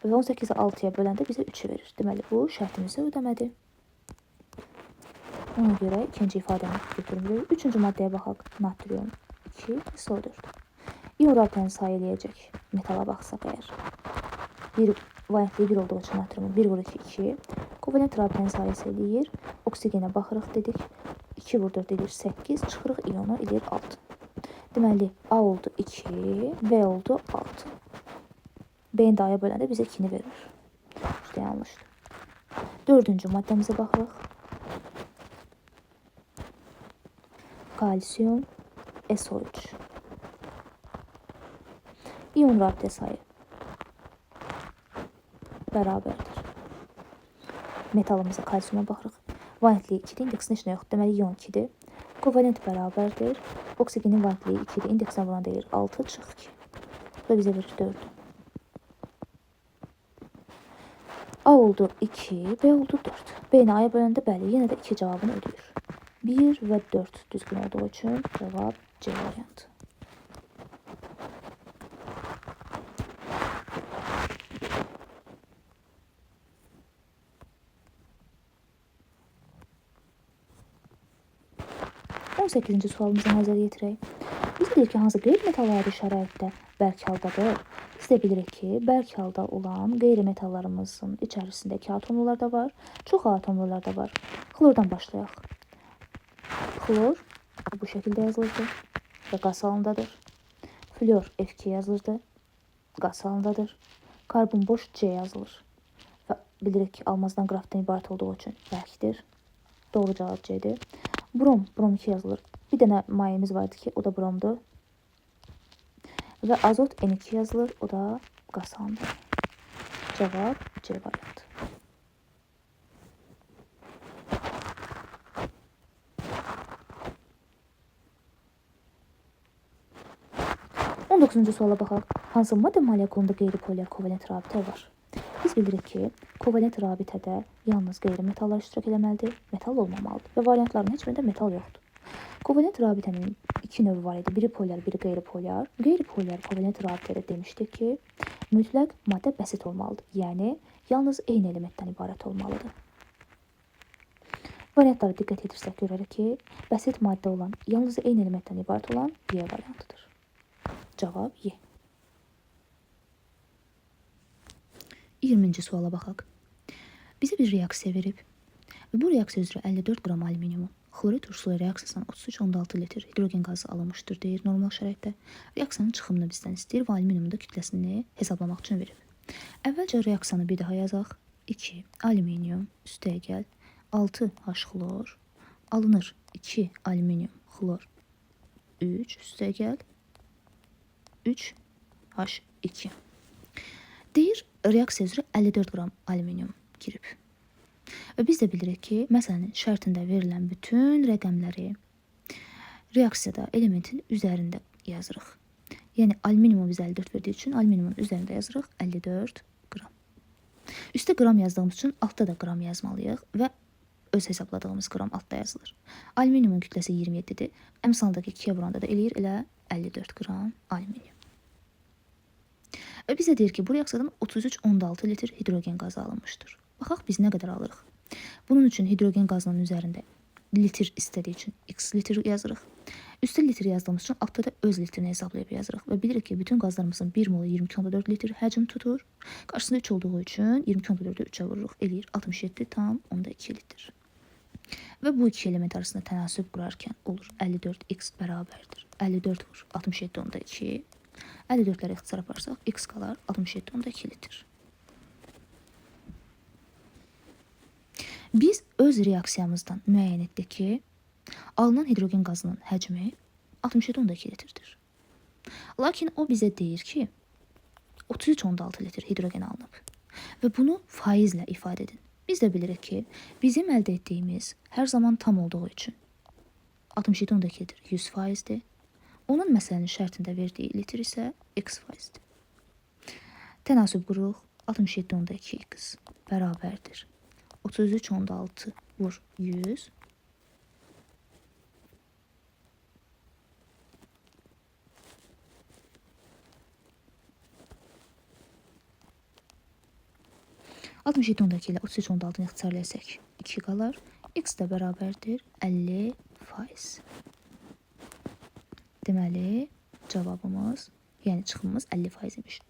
Və 18-i 6-ya böləndə bizə 3-ü verir. Deməli, bu şərtimizi ödəmədi. Ona görə ikinci ifadəni götürmürük. Üçüncü maddəyə baxaq. Natrium 2, SO4. İon rabitənin sayı eləyəcək. Metala baxsaq əgər. Valentliyi 1 olduğu üçün natriumun 1 vur 2, 2. Kovalent rabitənin sayı isə eləyir. Oksigenə baxırıq dedik. 2 vur 4 eləyir 8. Çıxırıq iona eləyir 6. Deməli, A oldu 2, B oldu 6. B-ni də A-ya böləndə bizə 2-ni verir. İşte yanlışdır. Dördüncü maddəmizə baxırıq. Kalsiyum SO3. İon rabitə sayı bərabərdir. Metalımıza, kalsiyuma baxırıq. Valentliyi 2-dir, indeksinə heç nə yoxdur. Deməli, ion 2-dir. Kovalent bərabərdir. Oksigenin valentliyi 2-dir, indeksinə vuranda deyir 6, çıx 2. Bu da bizə verir 4. A oldu 2, B oldu 4. B-ni A-ya böləndə bəli, yenə də 2 cavabını ödəyir. 1 və 4 düzgün olduğu üçün cavab C variantı. On 8-ci sualımıza nəzər yetirək. Biz deyirik ki, hansı qeyri-metallardı şəraitdə bərk haldadır? Biz də bilirik ki, bərk halda olan qeyri-metallarımızın içərisindəki atomlular da var, çox atomlular da var. Xlordan başlayaq. Xlor bu şəkildə yazılırdı və qaz halındadır. Flor F2 yazılırdı, qaz halındadır. Karbon boş C yazılır və bilirik ki, almazdan qrafitdən ibarət olduğu üçün bərkdir. Doğru cavab C'dir. Brom 2 yazılır. Bir dənə mayemiz vardı ki, o da bromdur. Və azot N2 yazılır, o da qaz halındadır. Cavab C variantı. On 9-cu suala baxaq. Hansı maddə molekulunda qeyri-polyar kovalent rabitə var? Biz bilirik ki, kovalent rabitədə yalnız qeyri-metallar iştirak eləməlidir, metal olmamalıdır və variantların heç birində metal yoxdur. Kovalent rabitənin iki növü var idi. Biri polyar, biri qeyri-polyar. Qeyri-polyar kovalent rabitədə demişdik ki, mütləq maddə bəsit olmalıdır. Yəni, yalnız eyni elementdən ibarət olmalıdır. Variantlara diqqət edirsək görərək ki, bəsit maddə olan, yalnız eyni elementdən ibarət olan Y variantıdır. Cavab Y. 20-ci suala baxaq. Bizə bir reaksiya verib və bu reaksiya üzrə 54 qram alüminiumu xlorid turşulu reaksiyasından 33,6 litr hidrogen qazı alınmışdır deyir normal şəraitdə. Reaksiyanın çıxımını bizdən istəyir və alüminiumun da kütləsini hesablamaq üçün verib. Əvvəlcə reaksiyanı bir daha yazaq. 2 alüminium üstəyə gəl 6 H xlor alınır 2 alüminium xlor 3 üstəyə gəl 3 H2. Deyir, reaksiya üzrə 54 qram alüminium girib. Və biz də bilirik ki, məsələnin şərtində verilən bütün rəqəmləri reaksiyada elementin üzərində yazırıq. Yəni, alüminiumu biz 54 verdiyi üçün alüminiumun üzərində yazırıq 54 qram. Üstə qram yazdığımız üçün altda da qram yazmalıyıq və öz hesabladığımız qram altda yazılır. Alüminiumun kütləsi 27-dir. Əmsalındakı 2-yə vuranda da eləyir elə 54 qram alüminium. Və bizə deyir ki, bu reaksiyadan 33,6 litr hidrogen qazı alınmışdır. Baxaq, biz nə qədər alırıq? Bunun üçün hidrogen qazının üzərində litr istədiyi üçün x litr yazırıq. Üstə litr yazdığımız üçün altda da öz litrini hesablayıb yazırıq. Və bilirik ki, bütün qazlarımızın 1 molu 22,4 litr həcm tutur. Qarşısında 3 olduğu üçün 22,4-ü 3-ə vururuq. Eləyir 67,2 litr. Və bu iki element arasında tənasüb qurarkən olur 54x bərabərdir. 54 vur 67,2. 54-ləri ixtisar aparsaq, x qalar 67,2 litr. Biz öz reaksiyamızdan müəyyən etdik ki, alınan hidrogen qazının həcmi 67,2 litrdir. Lakin o bizə deyir ki, 33,6 litr hidrogen alınıb və bunu faizlə ifadə edin. Biz də bilirik ki, bizim əldə etdiyimiz hər zaman tam olduğu üçün 67,2 litr 100%-dir. Onun məsələnin şərtində verdiyi litr isə x faizdir. Tənasüb qururuq 67,2x bərabərdir. 33,6 vur 100. Altmış yedi ondakı ilə 33,6-nı ixtisarlayasək 2 qalar. X də bərabərdir 50%. Deməli, cavabımız, yəni çıxımımız 50% imiş.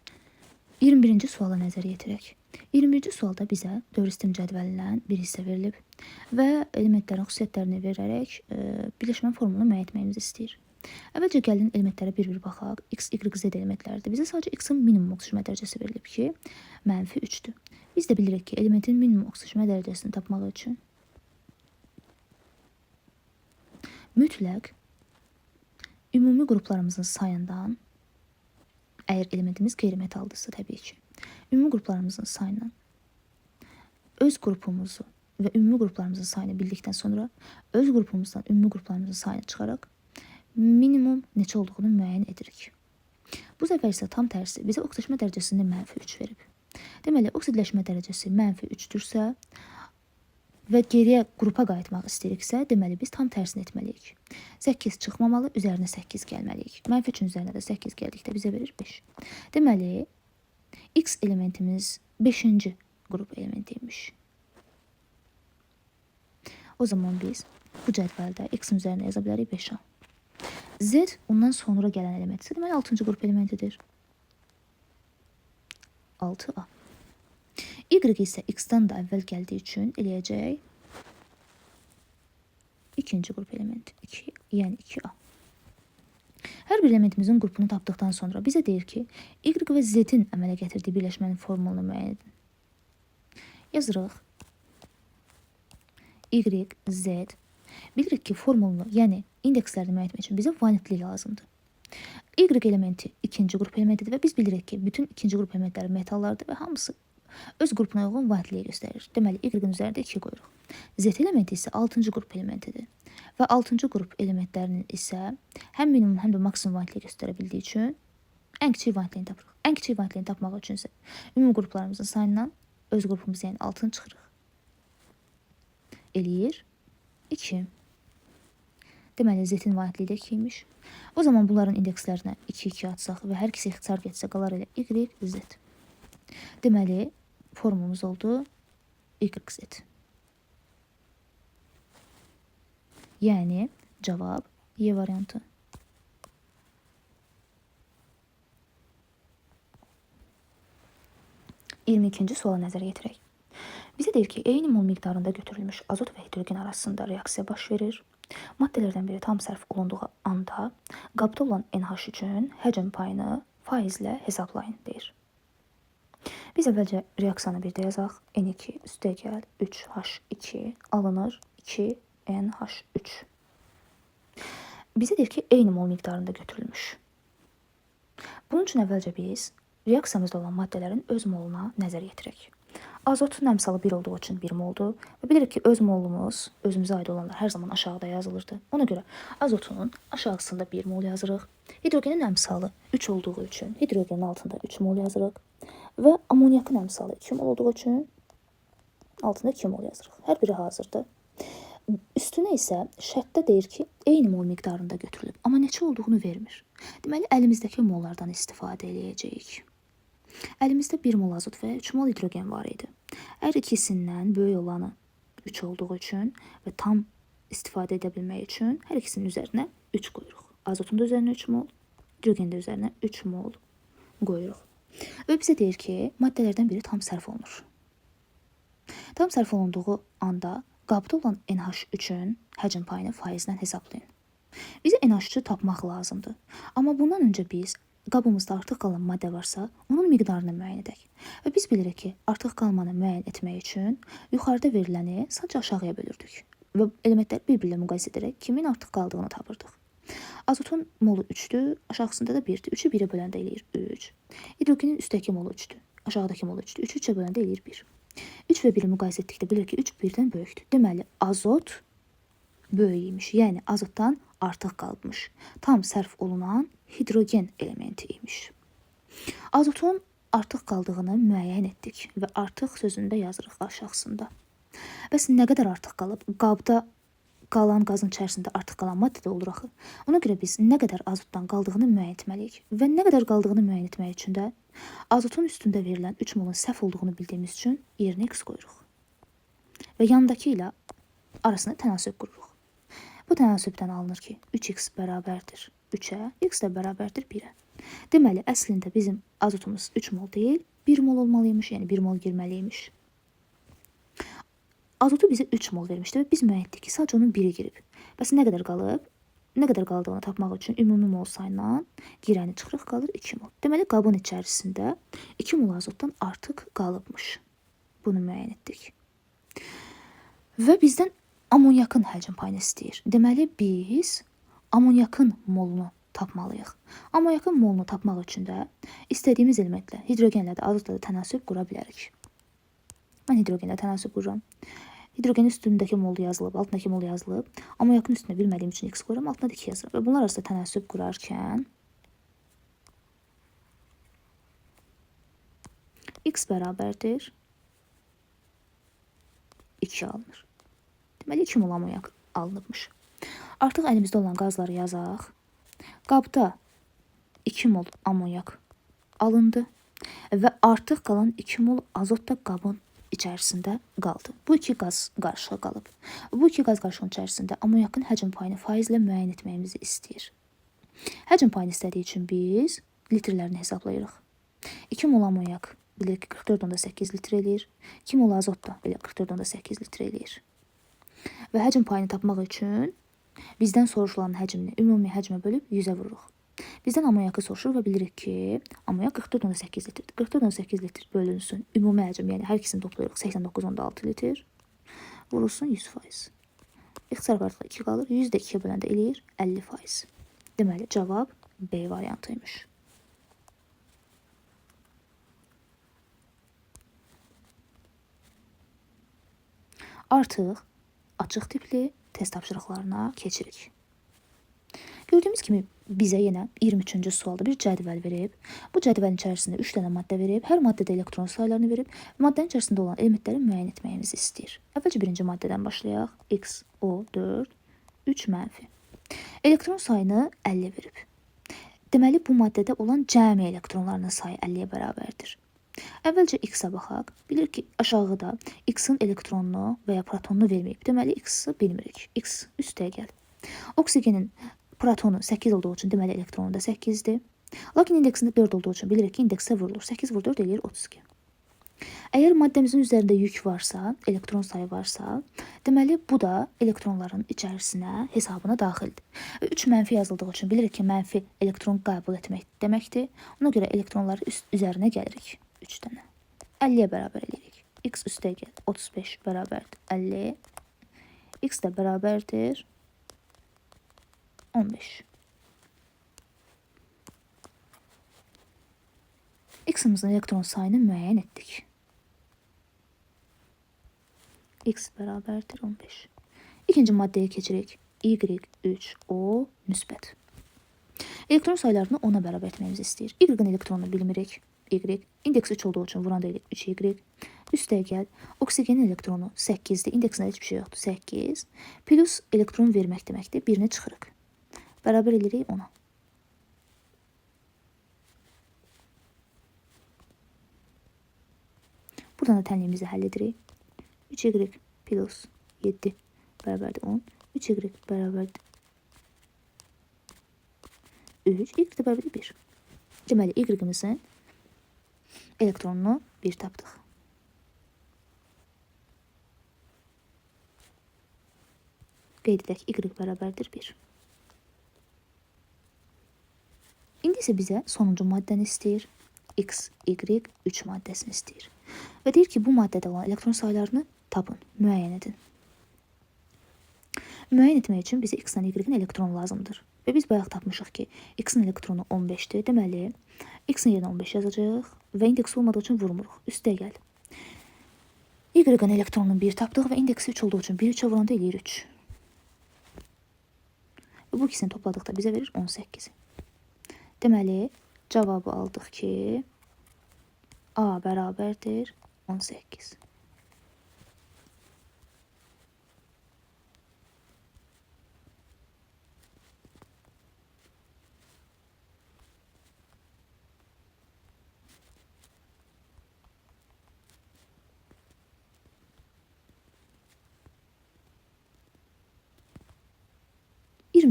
21-ci suala nəzər yetirək. 21-ci sualda bizə dövr sistem cədvəlindən bir hissə verilib və elementlərin xüsusiyyətlərini verərək birləşmənin formulunu müəyyən etməyimizi istəyir. Əvvəlcə gəlin elementlərə bir-bir baxaq. X, Y, Z elementləridir. Bizə sadəcə X-in minimum oksijmə dərəcəsi verilib ki, -3-dür. Biz də bilirik ki, elementin minimum oksijmə dərəcəsini tapmaq üçün mütləq ümumi qruplarımızın sayından, əgər elementimiz qeyri-metaldırsa təbii ki, ümumi qruplarımızın sayından öz qrupumuzu və ümumi qruplarımızın sayını bildikdən sonra öz qrupumuzdan ümumi qruplarımızın sayını çıxaraq minimum neçə olduğunu müəyyən edirik. Bu səfər isə tam tərsi bizə oksijmə dərəcəsində -3 verib. Deməli, oksidləşmə dərəcəsi -3-dürsə və geriyə qrupa qayıtmaq istəyiriksə, deməli biz tam tərsini etməliyik. 8 çıxmamalı, üzərinə 8 gəlməliyik. -3-ün üzərinə də 8 gəldikdə bizə verir 5. Deməli, X elementimiz 5-ci qrup elementiymiş. O zaman biz bu cədvəldə X-in üzərinə yaza bilərik 5A. Z ondan sonra gələn element isə deməli 6-cı qrup elementidir. 6A. Y isə X-dan da əvvəl gəldiyi üçün eləyəcək 2-ci qrup elementi, 2, yəni 2A. Hər bir elementimizin qrupunu tapdıqdan sonra bizə deyir ki, Y və Z-in əmələ gətirdiyi birləşmənin formulunu müəyyən edin. Yazırıq. Y, Z. Bilirik ki, formulunu, yəni indekslərini müəyyən etmək üçün bizə validlik lazımdır. Y elementi ikinci qrup elementidir və biz bilirik ki, bütün ikinci qrup elementləri metallardır və hamısı öz qrupuna uyğun validliyi göstərir. Deməli, Y-in üzərində 2 qoyuruq. Z elementi isə 6-cı qrup elementidir. Və 6-cı qrup elementlərinin isə həm minimum, həm də maksimum validliyi göstərə bildiyi üçün ən kiçik validliyini tapırıq. Ən kiçik validliyini tapmaq üçün isə ümumi qruplarımızın sayından öz qrupumuz, yəni 6-nı çıxırıq. Eləyir 2. Deməli, Z-in validliyi də 2-ymiş. O zaman bunların indekslərinə 2-2 atsaq və hər ikisi ixtisar getsə, qalar elə Y, Z. Deməli, formulumuz oldu YZ. Yəni, cavab Y variantı. İyirmi ikinci suala nəzər yetirək. Bizə deyir ki, eyni mol miqdarında götürülmüş azot və hidrogen arasında reaksiya baş verir. Maddələrdən biri tam sərf olunduğu anda qabda olan NH üçün həcm payını faizlə hesablayın, deyir. Biz əvvəlcə reaksiyanı bir də yazaq. N2 üstəgəl 3H2 alınır 2NH3. Bizə deyir ki, eyni mol miqdarında götürülmüş. Bunun üçün əvvəlcə biz reaksiyamızda olan maddələrin öz moluna nəzər yetirək. Azotun əmsalı 1 olduğu üçün 1 moldur. Və bilirik ki, öz molumuz, özümüzə aid olanlar hər zaman aşağıda yazılırdı. Ona görə azotun aşağısında 1 mol yazırıq. Hidrogenin əmsalı 3 olduğu üçün hidrogenin altında 3 mol yazırıq. Və amoniakın əmsalı 2 mol olduğu üçün altında 2 mol yazırıq. Hər biri hazırdır. Üstünə isə şərtdə deyir ki, eyni mol miqdarında götürülüb, amma neçə olduğunu vermir. Deməli, əlimizdəki mollardan istifadə edəcəyik. Əlimizdə 1 mol azot və 3 mol hidrogen var idi. Hər ikisindən böyük olanı 3 olduğu üçün və tam istifadə edə bilmək üçün hər ikisinin üzərinə 3 qoyuruq. Azotun da üzərinə 3 mol, hidrogenin də üzərinə 3 mol qoyuruq. Və bizə deyir ki, maddələrdən biri tam sərf olunur. Tam sərf olunduğu anda qabda olan NH3-ün həcm payını faizlə hesablayın. Bizə NH3-ü tapmaq lazımdır. Amma bundan öncə biz qabımızda artıq qalan maddə varsa, onun miqdarını müəyyən edək. Və biz bilirik ki, artıq qalmanı müəyyən etmək üçün yuxarıda veriləni sadəcə aşağıya bölürdük. Və elementləri bir-birlə müqayisə edərək kimin artıq qaldığını tapırdıq. Azotun molu 3-dür, aşağısında da 1-dir. 3-ü 1-ə böləndə eləyir 3. Hidrogenin üstdəki molu 3-dür, aşağıdakı molu 3-dür. 3-ü 3-ə böləndə eləyir 1. 3 və 1-i müqayisə etdikdə bilir ki, 3 1-dən böyükdür. Deməli, azot böyüymiş, yəni azotdan artıq qalmış. Tam sərf olunan hidrogen elementi imiş. Azotun artıq qaldığını müəyyən etdik və artıq sözündə yazırıq aşağısında. Bəs nə qədər artıq qalıb? Qabda qalan qazın içərisində artıq qalan maddə də olur axı. Ona görə biz nə qədər azotdan qaldığını müəyyən etməliyik. Və nə qədər qaldığını müəyyən etmək üçün də azotun üstündə verilən 3 molun səhv olduğunu bildiyimiz üçün yerinə X qoyuruq. Və yanındakı ilə arasında tənasüb qururuq. Bu tənasübdən alınır ki, 3x bərabərdir 3-ə, x də bərabərdir 1-ə. Deməli, əslində bizim azotumuz 3 mol deyil, 1 mol olmalıymış, yəni 1 mol girməliymiş. Azotu bizə 3 mol vermişdi və biz müəyyən etdik ki, sadəcə onun 1-i girib. Bəs nə qədər qalıb? Nə qədər qaldığını tapmaq üçün ümumi mol sayından girəni çıxırıq, qalır 2 mol. Deməli, qabın içərisində 2 mol azotdan artıq qalıbmış. Bunu müəyyən etdik. Və bizdən amoniakın həcm payını istəyir. Deməli, biz amoniakın molunu tapmalıyıq. Amoniakın molunu tapmaq üçün də istədiyimiz elementlə, hidrogenlə də azotla da tənasüb qura bilərik. Mən hidrogenlə tənasüb qururam. Hidrogenin üstündəki molu yazılıb, altındakı molu yazılıb. Amoniakın üstündə bilmədiyim üçün x qoyuram, altına da 2 yazıram. Və bunlar arasında tənasüb qurarkən X bərabərdir 2 alınır. Deməli 2 mol amonyak alınıbmış. Artıq əlimizdə olan qazları yazaq. Qabda 2 mol amonyak alındı və artıq qalan 2 mol azot da qabın içərisində qaldı. Bu iki qaz qarışığı qalıb. Bu iki qaz qarışığının içərisində amonyakın həcm payını faizlə müəyyən etməyimizi istəyir. Həcm payını istədiyi üçün biz litrlərini hesablayırıq. 2 mol amonyak bilirik ki 44,8 litr eləyir. 2 mol azot da belə 44,8 litr eləyir. Və həcm payını tapmaq üçün bizdən soruşulan həcmini ümumi həcmə bölüb 100-ə vururuq. Bizdən amonyakı soruşur və bilirik ki, amonyak 44,8 litrdir. 44,8 litr bölünsün ümumi həcm, yəni hər ikisini toplayırıq 89,6 litr. Vurulsun 100%. İxtisar qarşılığı 2 qalır. 100 də 2-yə böləndə eləyir 50%. Deməli, cavab B variantıymış. Artıq açıq tipli test tapşırıqlarına keçirik. Gördüyümüz kimi bizə yenə 23-cü sualda bir cədvəl verib. Bu cədvəlin içərisində 3 dənə maddə verib. Hər maddədə elektron saylarını verib. Maddənin içərisində olan elementləri müəyyən etməyimizi istəyir. Əvvəlcə birinci maddədən başlayaq. X, O, 4, 3 mənfi. Elektron sayını 50 verib. Deməli, bu maddədə olan cəmi elektronlarının sayı 50-yə bərabərdir. Əvvəlcə X-ə baxaq. Bilir ki, aşağıda X-in elektronunu və ya protonunu verməyib. Deməli, X-ı bilmirik. X üstəyə gəl. Oksigenin protonu 8 olduğu üçün deməli elektronu da 8-dir. Lakin indeksində 4 olduğu üçün bilirik ki, indeksə vurulur. 8 vur 4 eləyir 32. Əgər maddəmizin üzərində yük varsa, elektron sayı varsa, deməli bu da elektronların içərisinə hesabına daxildir. 3 mənfi yazıldığı üçün bilirik ki, mənfi elektron qəbul etmək deməkdir. Ona görə elektronları üzərinə gəlirik. 3 dənə. 50-yə bərabər eləyirik. X üstə gəl. 35 bərabərdir 50. X də bərabərdir 15. X-imizin elektron sayını müəyyən etdik. X bərabərdir 15. İkinci maddəyə keçirik. Y3O müsbət. Elektron saylarını 10-a bərabər etməyimizi istəyir. Y-in elektronunu bilmirik. Y. İndeksi 3 olduğu üçün vuranda eləyir 3Y. Üstəyə gəl. Oksigenin elektronu 8-dir. İndeksində heç bir şey yoxdur. 8. Plus elektron vermək deməkdir. Birini çıxırıq. Bərabər edirik 10-a. Buradan da tənliyimizi həll edirik. 3Y plus 7 bərabərdir 10. 3Y bərabərdir 3. Y də bərabərdir 1. Deməli, Y-imizin elektronunu 1 tapdıq. Qeyd edək, Y bərabərdir 1. İndi isə bizə sonuncu maddəni istəyir. X, Y, 3 maddəsini istəyir. Və deyir ki, bu maddədə olan elektron saylarını tapın, müəyyən edin. Müəyyən etmək üçün bizə X-lə Y-in elektronu lazımdır. Və biz bayaq tapmışıq ki, X-in elektronu 15-dir. Deməli, X-in yerinə 15 yazacaq və indeksi olmadığı üçün vurmuruq. Üstə gəl. Y-in elektronunu 1 tapdıq və indeksi 3 olduğu üçün 1-3-ə vuranda eləyir 3. Və bu ikisini topladıqda bizə verir 18. Deməli, cavabı aldıq ki, A bərabərdir 18.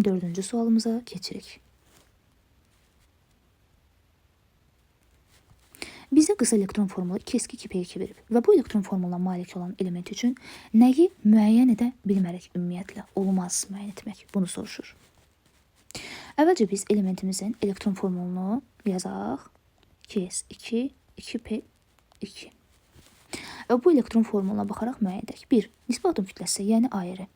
Dördüncü sualımıza keçirik. Bizə qısa elektron formulu 2s2 verib və bu elektron formuluna malik olan element üçün nəyi müəyyən edə bilmərik ümumiyyətlə, olmaz müəyyən etmək, bunu soruşur. Əvvəlcə biz elementimizin elektron formulunu yazaq. 2s2, 2p2. Və bu elektron formuluna baxaraq müəyyən edək. 1. Nisbi atom kütləsi, yəni ayrı.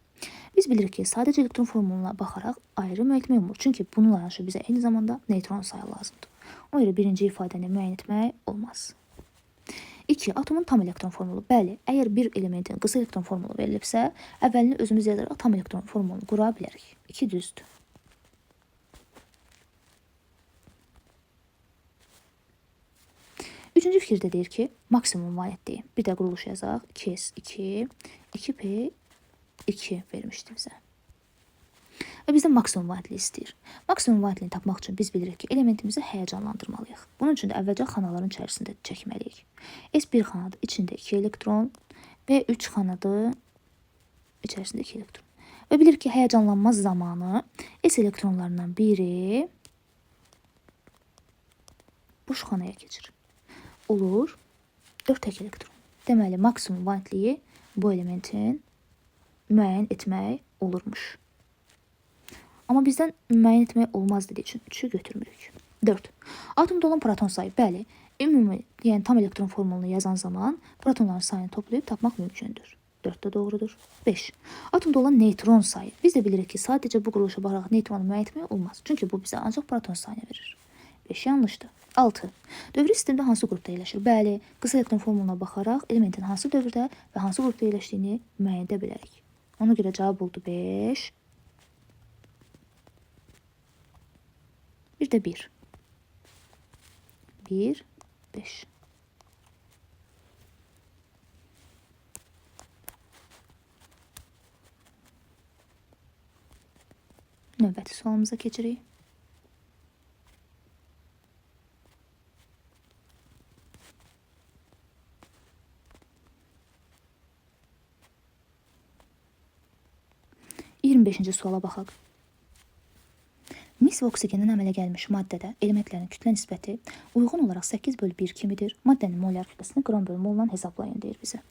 Biz bilirik ki, sadəcə elektron formuluna baxaraq ayrı müəyyən etmək olmur. Çünki bununla yanaşı bizə eyni zamanda neutron sayı lazımdır. O görə birinci ifadəni müəyyən etmək olmaz. 2. Atomun tam elektron formulu. Bəli, əgər bir elementin qısa elektron formulu verilibsə, əvvəlini özümüz yazaraq tam elektron formulunu qura bilərik. 2 düzdür. 3 Üçüncü fikirdə deyir ki, maksimum validdir. Bir də quruluş yazaq. 2s2, 2p2 vermişdi bizə. Və bizdən maksimum validliyi istəyir. Maksimum validliyini tapmaq üçün biz bilirik ki, elementimizi həyəcanlandırmalıyıq. Bunun üçün də əvvəlcə xanaların içərisində çəkməliyik. S1 xanadı içində 2 elektron və 3 xanadı içərisində 2 elektron. Və bilirik ki, həyəcanlanma zamanı S elektronlarından biri boş xanaya keçir. Olur 4 tək elektron. Deməli, maksimum validliyi bu elementin müəyyən etmək olurmuş. Amma bizdən müəyyən etmək olmaz dediyi üçün 3'ü götürmürük. 4. Atomda olan proton sayı. Bəli, ümumi, yəni tam elektron formulunu yazan zaman protonların sayını toplayıb tapmaq mümkündür. 4 də doğrudur. 5. Atomda olan neytron sayı. Biz də bilirik ki, sadəcə bu quruluşa baxaraq neytronu müəyyən etmək olmaz. Çünki bu bizə ancaq proton sayını verir. 5 yanlışdır. 6. Dövrü sistemdə hansı qrupda yerləşir? Bəli, qısa elektron formuluna baxaraq elementin hansı dövrdə və hansı qrupda yerləşdiyini müəyyən edə bilərik. Ona görə cavab oldu 5. Bir də 1. 1, 5. Növbəti sualımıza keçirik. %25-ci suala baxaq. Mis və oksigenin əmələ gəlmiş maddədə elementlərin kütlə nisbəti uyğun olaraq 8/1 kimidir. Maddənin molar kütləsini qram/moldan hesablayın deyir bizə.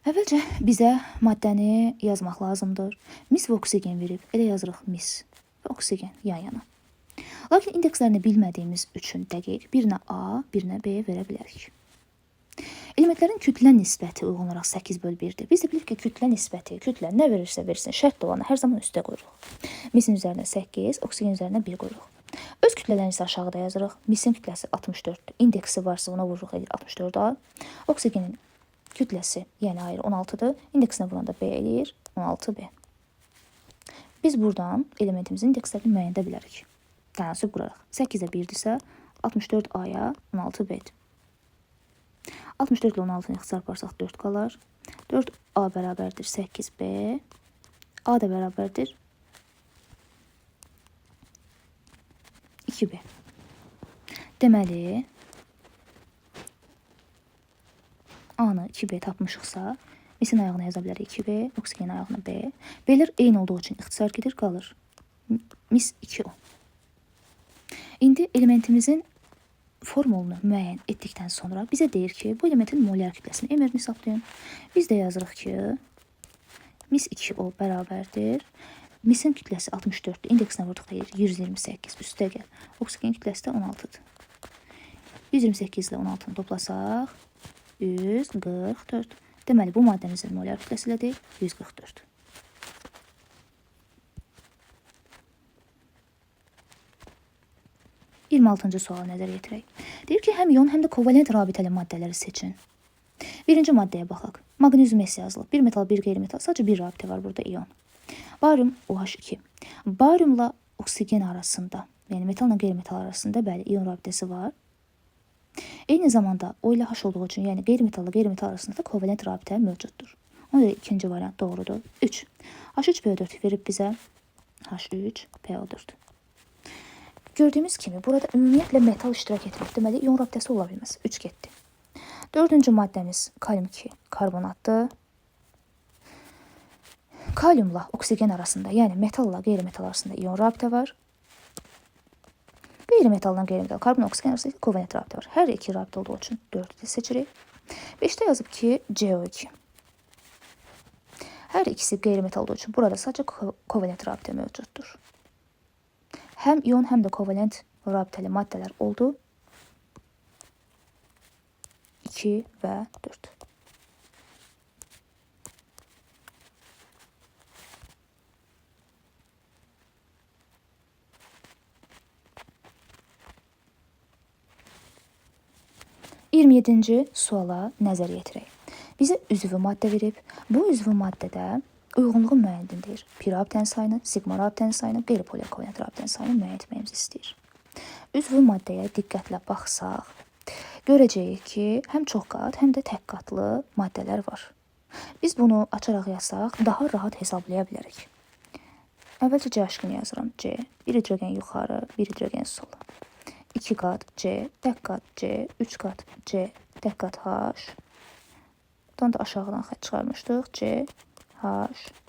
Əvvəlcə bizə maddəni yazmaq lazımdır. Mis və oksigen verib, elə yazırıq mis və oksigen yan-yana. Lakin indekslərini bilmədiyimiz üçün dəqiq birinə A, birinə B verə bilərik. Elementlərin kütlə nisbəti uyğun olaraq 8/1-dir. Biz də bilirik ki, kütlə nisbəti, kütlə nə verirsə versin, şərt olanı hər zaman üstə qoyuruq. Misin üzərinə 8, oksigen üzərinə 1 qoyuruq. Öz kütlələrini isə aşağıda yazırıq. Misin kütləsi 64, indeksi varsa ona vururuq edir 64A. Oksigenin kütləsi, yəni ayrı 16-dır. İndeksinə vuranda B eləyir 16B. Biz buradan elementimizin indekslərini müəyyən edə bilərik. Tənasüb quraraq. 8-ə 1-dirsə 64A-ya 16B-dir. 64 ilə 16-nı ixtisarlarsaq 4 qalar. 4A bərabərdir 8B. A da bərabərdir 2B. Deməli, A-nı 2B tapmışıqsa, misin ayağına yaza bilərik 2B, oksigen ayağına B. B'lər eyni olduğu üçün ixtisar gedir, qalır. Mis 2O. İndi elementimizin formulunu müəyyən etdikdən sonra bizə deyir ki, bu elementin molar kütləsini M-ni hesablayın. Biz də yazırıq ki, mis 2O bərabərdir. Misin kütləsi 64-dür. İndeksinə vurduq deyir 128. Üstə gəl. Oksigen kütləsi də 16-dır. 128 ilə 16-nı toplasaq 144. Deməli, bu maddəmizin molar kütləsi elədir 144. %26-cı suala nəzər yetirək. Deyir ki, həm ion, həm də kovalent rabitəli maddələri seçin. Birinci maddəyə baxaq. Maqnezium S yazılıb. Bir metal, bir qeyri-metal. Sadəcə bir rabitə var burada ion. Barium OH2. Bariumla oksigen arasında, yəni metalla qeyri-metal arasında bəli ion rabitəsi var. Eyni zamanda O ilə H olduğu üçün, yəni qeyri-metalla qeyri-metal arasında da kovalent rabitə mövcuddur. Ona görə ikinci variant doğrudur. 3. H3PO4 verib bizə H3PO4. Gördüyümüz kimi burada ümumiyyətlə metal iştirak etmir. Deməli, ion rabitəsi ola bilməz. 3 getdi. Dördüncü maddəmiz kalium 2 karbonatdır. Kaliumla oksigen arasında, yəni metalla qeyri-metal arasında ion rabitə var. Qeyri-metaldan qeyri-metal, karbon oksigen arasında kovalent rabitə var. Hər iki rabitə olduğu üçün 4-ü seçirik. 5-də yazıb ki, CO2. Hər ikisi qeyri-metal olduğu üçün burada sadəcə kovalent rabitə mövcuddur. Həm ion, həm də kovalent rabitəli maddələr oldu. 2 və 4. %27-ci suala nəzər yetirək. Bizə üzvü maddə verib. Bu üzvü maddədə uyğunluğu müəyyəndir. Pi rabitənin sayını, sigma rabitənin sayını, qeyri-polar kovalent rabitənin sayını müəyyən etməyimizi istəyir. Üzvü maddəyə diqqətlə baxsaq, görəcəyik ki, həm çox qat, həm də tək qatlı maddələr var. Biz bunu açaraq yazsaq, daha rahat hesablaya bilərik. Əvvəlcə C aşkını yazıram. C, 1 hidrogen yuxarı, 1 hidrogen sola. 2 qat C, tək qat C, 3 qat C, tək qat H. Buradan da aşağıdan xətt çıxarmışdıq. C, H,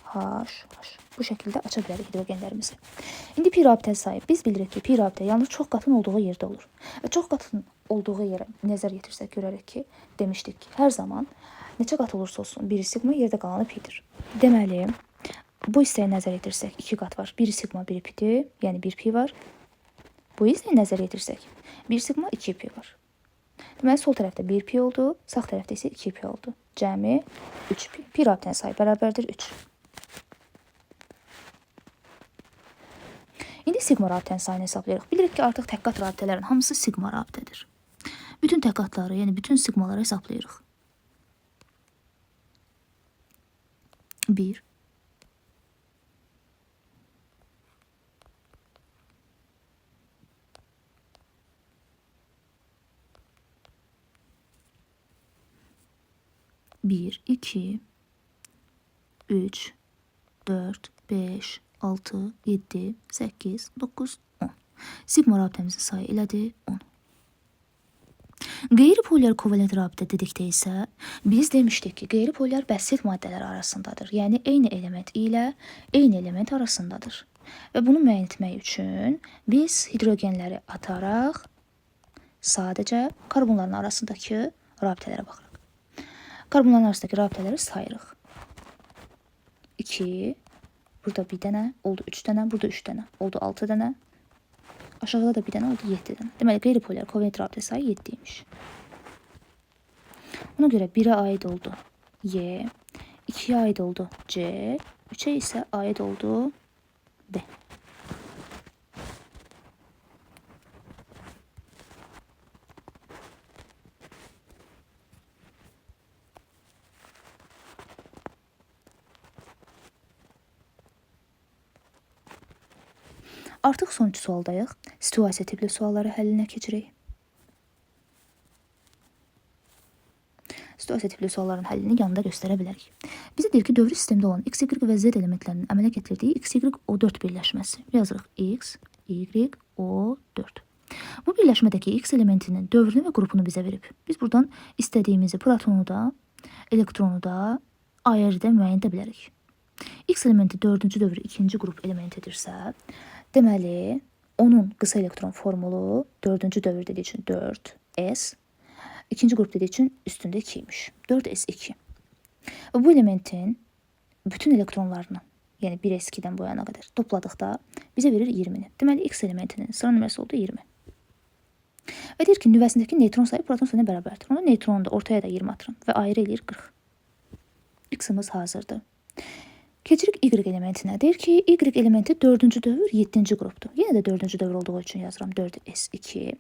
H, H. Bu şəkildə aça bilərik hidrogenlərimizi. İndi pi rabitə sayı. Biz bilirik ki, pi rabitə yalnız çox qatın olduğu yerdə olur. Və çox qatın olduğu yerə nəzər yetirsək görərək ki, demişdik ki, hər zaman neçə qat olursa olsun, biri sigma, yerdə qalanı pidir. Deməli, bu hissəyə nəzər yetirsək 2 qat var. Biri sigma, biri pidir, yəni 1 pi var. Bu hissəyə nəzər yetirsək 1 sigma, 2 pi var. Deməli, sol tərəfdə 1 pi oldu, sağ tərəfdə isə 2 pi oldu. Cəmi 3 pi. Pi rabitənin sayı bərabərdir 3. İndi sigma rabitənin sayını hesablayırıq. Bilirik ki, artıq tək qat rabitələrin hamısı sigma rabitədir. Bütün tək qatları, yəni bütün sigmaları hesablayırıq. 1 1, 2, 3, 4, 5, 6, 7, 8, 9, 10. Sigma rabitəmizin sayı elədir 10. Qeyri-polyar kovalent rabitə dedikdə isə biz demişdik ki, qeyri-polyar bəsit maddələr arasındadır. Yəni eyni element ilə eyni element arasındadır. Və bunu müəyyən etmək üçün biz hidrogenləri ataraq sadəcə karbonların arasındakı rabitələrə baxırıq. Karbonların arasındakı rabitələri sayırıq. 2, burada bir dənə, oldu 3 dənə, burada 3 dənə, oldu 6 dənə. Aşağıda da bir dənə, oldu 7 dənə. Deməli, qeyri-polyar kovalent rabitə sayı 7 imiş. Ona görə 1-ə aid oldu Y, 2-yə aid oldu C, 3-ə isə aid oldu D. Artıq sonuncu sualdayıq. Situasiya tipli sualları həllinə keçirik. Situasiya tipli sualların həllini yanında göstərə bilərik. Bizə deyir ki, dövrü sistemdə olan X, Y və Z elementlərinin əmələ gətirdiyi X, Y, O4 birləşməsi. Yazırıq X, Y, O4. Bu birləşmədəki X elementinin dövrünü və qrupunu bizə verib. Biz buradan istədiyimizi protonu da, elektronu da ayrı-ayrıda müəyyən edə bilərik. X elementi 4-cü dövr 2-ci qrup elementidirsə, deməli, onun qısa elektron formulu 4-cü dövr dediyi üçün 4s, 2-ci qrup dediyi üçün üstündə 2 imiş. 4s2. Bu elementin bütün elektronlarını, yəni 1s2-dən bu yana qədər topladıqda bizə verir 20-ni. Deməli, X elementinin sıra nömrəsi oldu 20. Və deyir ki, nüvəsindəki neytron sayı proton sayına bərabərdir. Ona neytronu da ortaya da 20 atıram və ayrı eləyir 40. X-ımız hazırdır. Keçirik Y elementinə. Deyir ki, Y elementi 4-cü dövr 7-ci qrupdur. Yenə də 4-cü dövr olduğu üçün yazıram 4s2.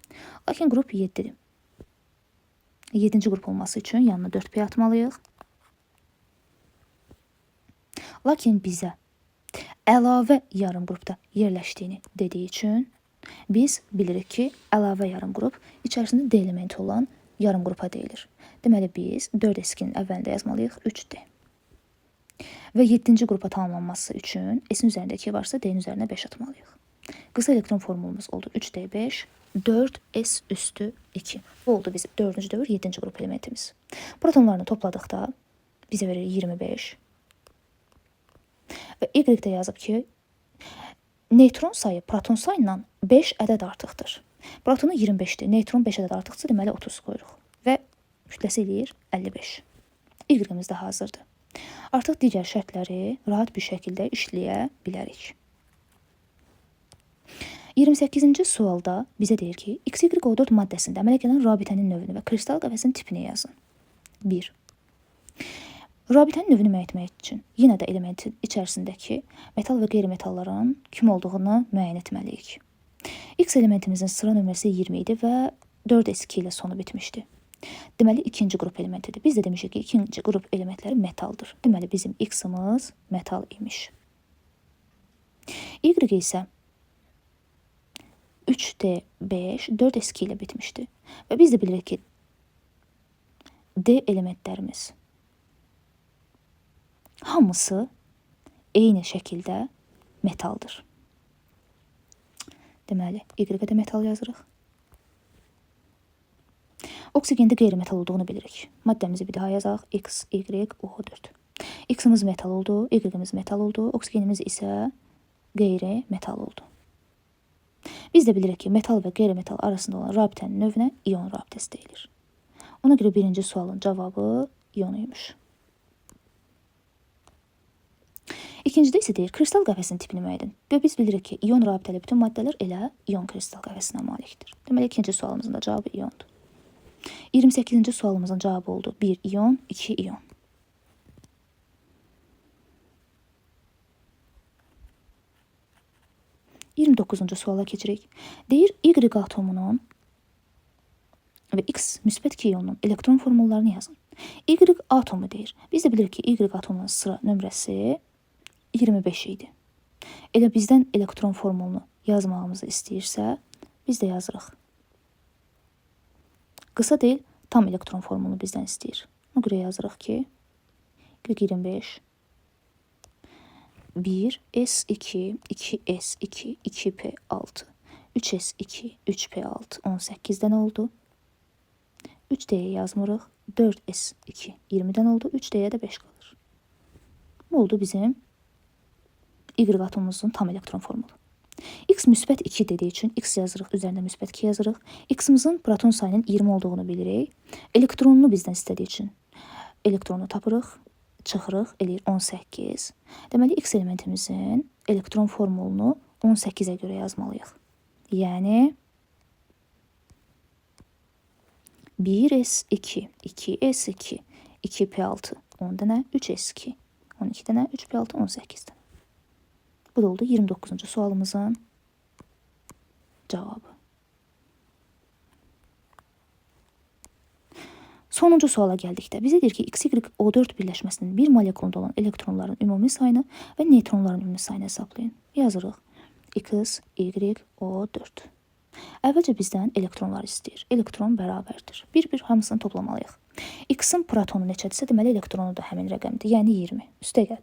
Lakin qrup 7-dir. 7-ci qrup olması üçün yanına 4p atmalıyıq. Lakin bizə əlavə yarım qrupda yerləşdiyini dediyi üçün biz bilirik ki, əlavə yarım qrup içərisində D elementi olan yarım qrupa deyilir. Deməli, biz 4s2-nin əvvəlində yazmalıyıq 3D. Və 7-ci qrupa tamamlanması üçün S-in üzərində 2 varsa D-nin üzərinə 5 atmalıyıq. Qısa elektron formulumuz oldu 3D5, 4S üstü 2. Bu oldu bizim 4-cü dövr 7-ci qrup elementimiz. Protonlarını topladıqda bizə verir 25. Və Y-də yazıb ki, neytron sayı proton sayından 5 ədəd artıqdır. Protonu 25-dir, neytron 5 ədəd artıqsa, deməli 30 qoyuruq. Və kütləsi eləyir 55. Y-imiz də hazırdır. Artıq digər şərtləri rahat bir şəkildə işləyə bilərik. 28-ci sualda bizə deyir ki, XY-O4 maddəsində əmələ gələn rabitənin növünü və kristal qəfəsinin tipini yazın. 1. Rabitənin növünü müəyyən etmək üçün yenə də elementin içərisindəki metal və qeyri-metalların kim olduğunu müəyyən etməliyik. X elementimizin sıra nömrəsi 20 idi və 4s2 ilə sonu bitmişdi. Deməli, ikinci qrup elementidir. Biz də demişik ki, ikinci qrup elementləri metaldır. Deməli, bizim X-ımız metal imiş. Y isə 3D5, 4s2 ilə bitmişdi. Və biz də bilirik ki, D elementlərimiz hamısı eyni şəkildə metaldır. Deməli, Y-ə də metal yazırıq. Oksigində qeyri-metal olduğunu bilirik. Maddəmizi bir daha yazaq. X, Y, O4. X-imiz metal oldu, Y-imiz metal oldu, oksigenimiz isə qeyri-metal oldu. Biz də bilirik ki, metal və qeyri-metal arasında olan rabitənin növünə ion rabitəsi deyilir. Ona görə birinci sualın cavabı ion imiş. İkincidə isə deyir, kristal qəfəsinin tipini müəyyən. Və biz bilirik ki, ion rabitəli bütün maddələr elə ion kristal qəfəsinə malikdir. Deməli, ikinci sualımızın da cavabı iondur. 28-ci sualımızın cavabı oldu 1 ion, 2 ion. – 29-cu suala keçirik. Deyir, Y atomunun və X müsbət 2 ionun elektron formullarını yazın. Y atomu deyir. Biz də bilirik ki, Y atomunun sıra nömrəsi 25 idi. Elə bizdən elektron formulunu yazmağımızı istəyirsə, biz də yazırıq. Qısa deyil, tam elektron formulunu bizdən istəyir. Ona görə yazırıq ki, Y25 1, S2, 2S2, 2P6, 3S2, 3P6, 18-dən oldu. 3D'yə yazmırıq, 4S2, 20-dən oldu, 3D'yə də 5 qalır. Bu oldu bizim Y atomumuzun tam elektron formulu. X müsbət 2 dediyi üçün X yazırıq, üzərində müsbət 2 yazırıq. X-imizin proton sayının 20 olduğunu bilirik. Elektronunu bizdən istədiyi üçün elektronu tapırıq, çıxırıq, eləyir 18. Deməli, X elementimizin elektron formulunu 18-ə görə yazmalıyıq. Yəni, 1S2, 2S2, 2P6, 10 dənə, 3S2, 12 dənə, 3P6, 18 dənə. Bu da oldu 29-cu sualımızın cavabı. Sonuncu suala gəldikdə bizə deyir ki, XY-O4 birləşməsinin bir molekulunda olan elektronların ümumi sayını və neytronların ümumi sayını hesablayın. Yazırıq. X, Y, O4. Əvvəlcə bizdən elektronlar istəyir. Elektron bərabərdir. Bir-bir hamısını toplamalıyıq. X-in protonu neçədirsə, deməli elektronu da həmin rəqəmdir, yəni 20. Üstə gəl.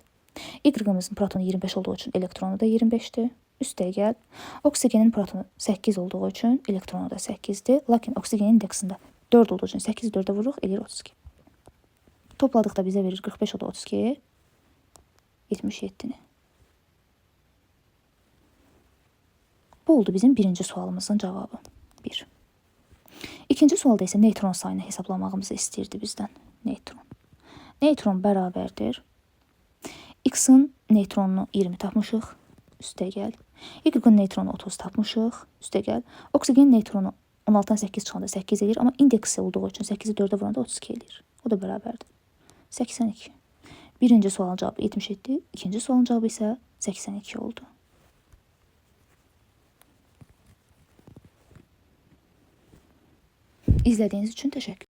Y-imizin protonu 25 olduğu üçün elektronu da 25-dir. Üstə gəl. Oksigenin protonu 8 olduğu üçün elektronu da 8-dir. Lakin oksigenin indeksində 4 olduğu üçün 8 4-ə vururuq, eləyir 32. Topladıqda bizə verir 45 o da 32, 77-ni. Bu oldu bizim birinci sualımızın cavabı. 1. İkinci sualda isə neytron sayını hesablamağımızı istəyirdi bizdən. Neytron. Neytron bərabərdir. X-in neytronunu 20 tapmışıq. Üstə gəl. Y-in neytronu 30 tapmışıq. Üstə gəl. Oksigenin neytronu 16-dan 8 çıxanda 8 eləyir. Amma indeksi olduğu üçün 8-i 4-ə vuranda 32 eləyir. O da bərabərdir. 82. Birinci sualın cavabı 77. İkinci sualın cavabı isə 82 oldu. İzlədiyiniz üçün təşəkkür.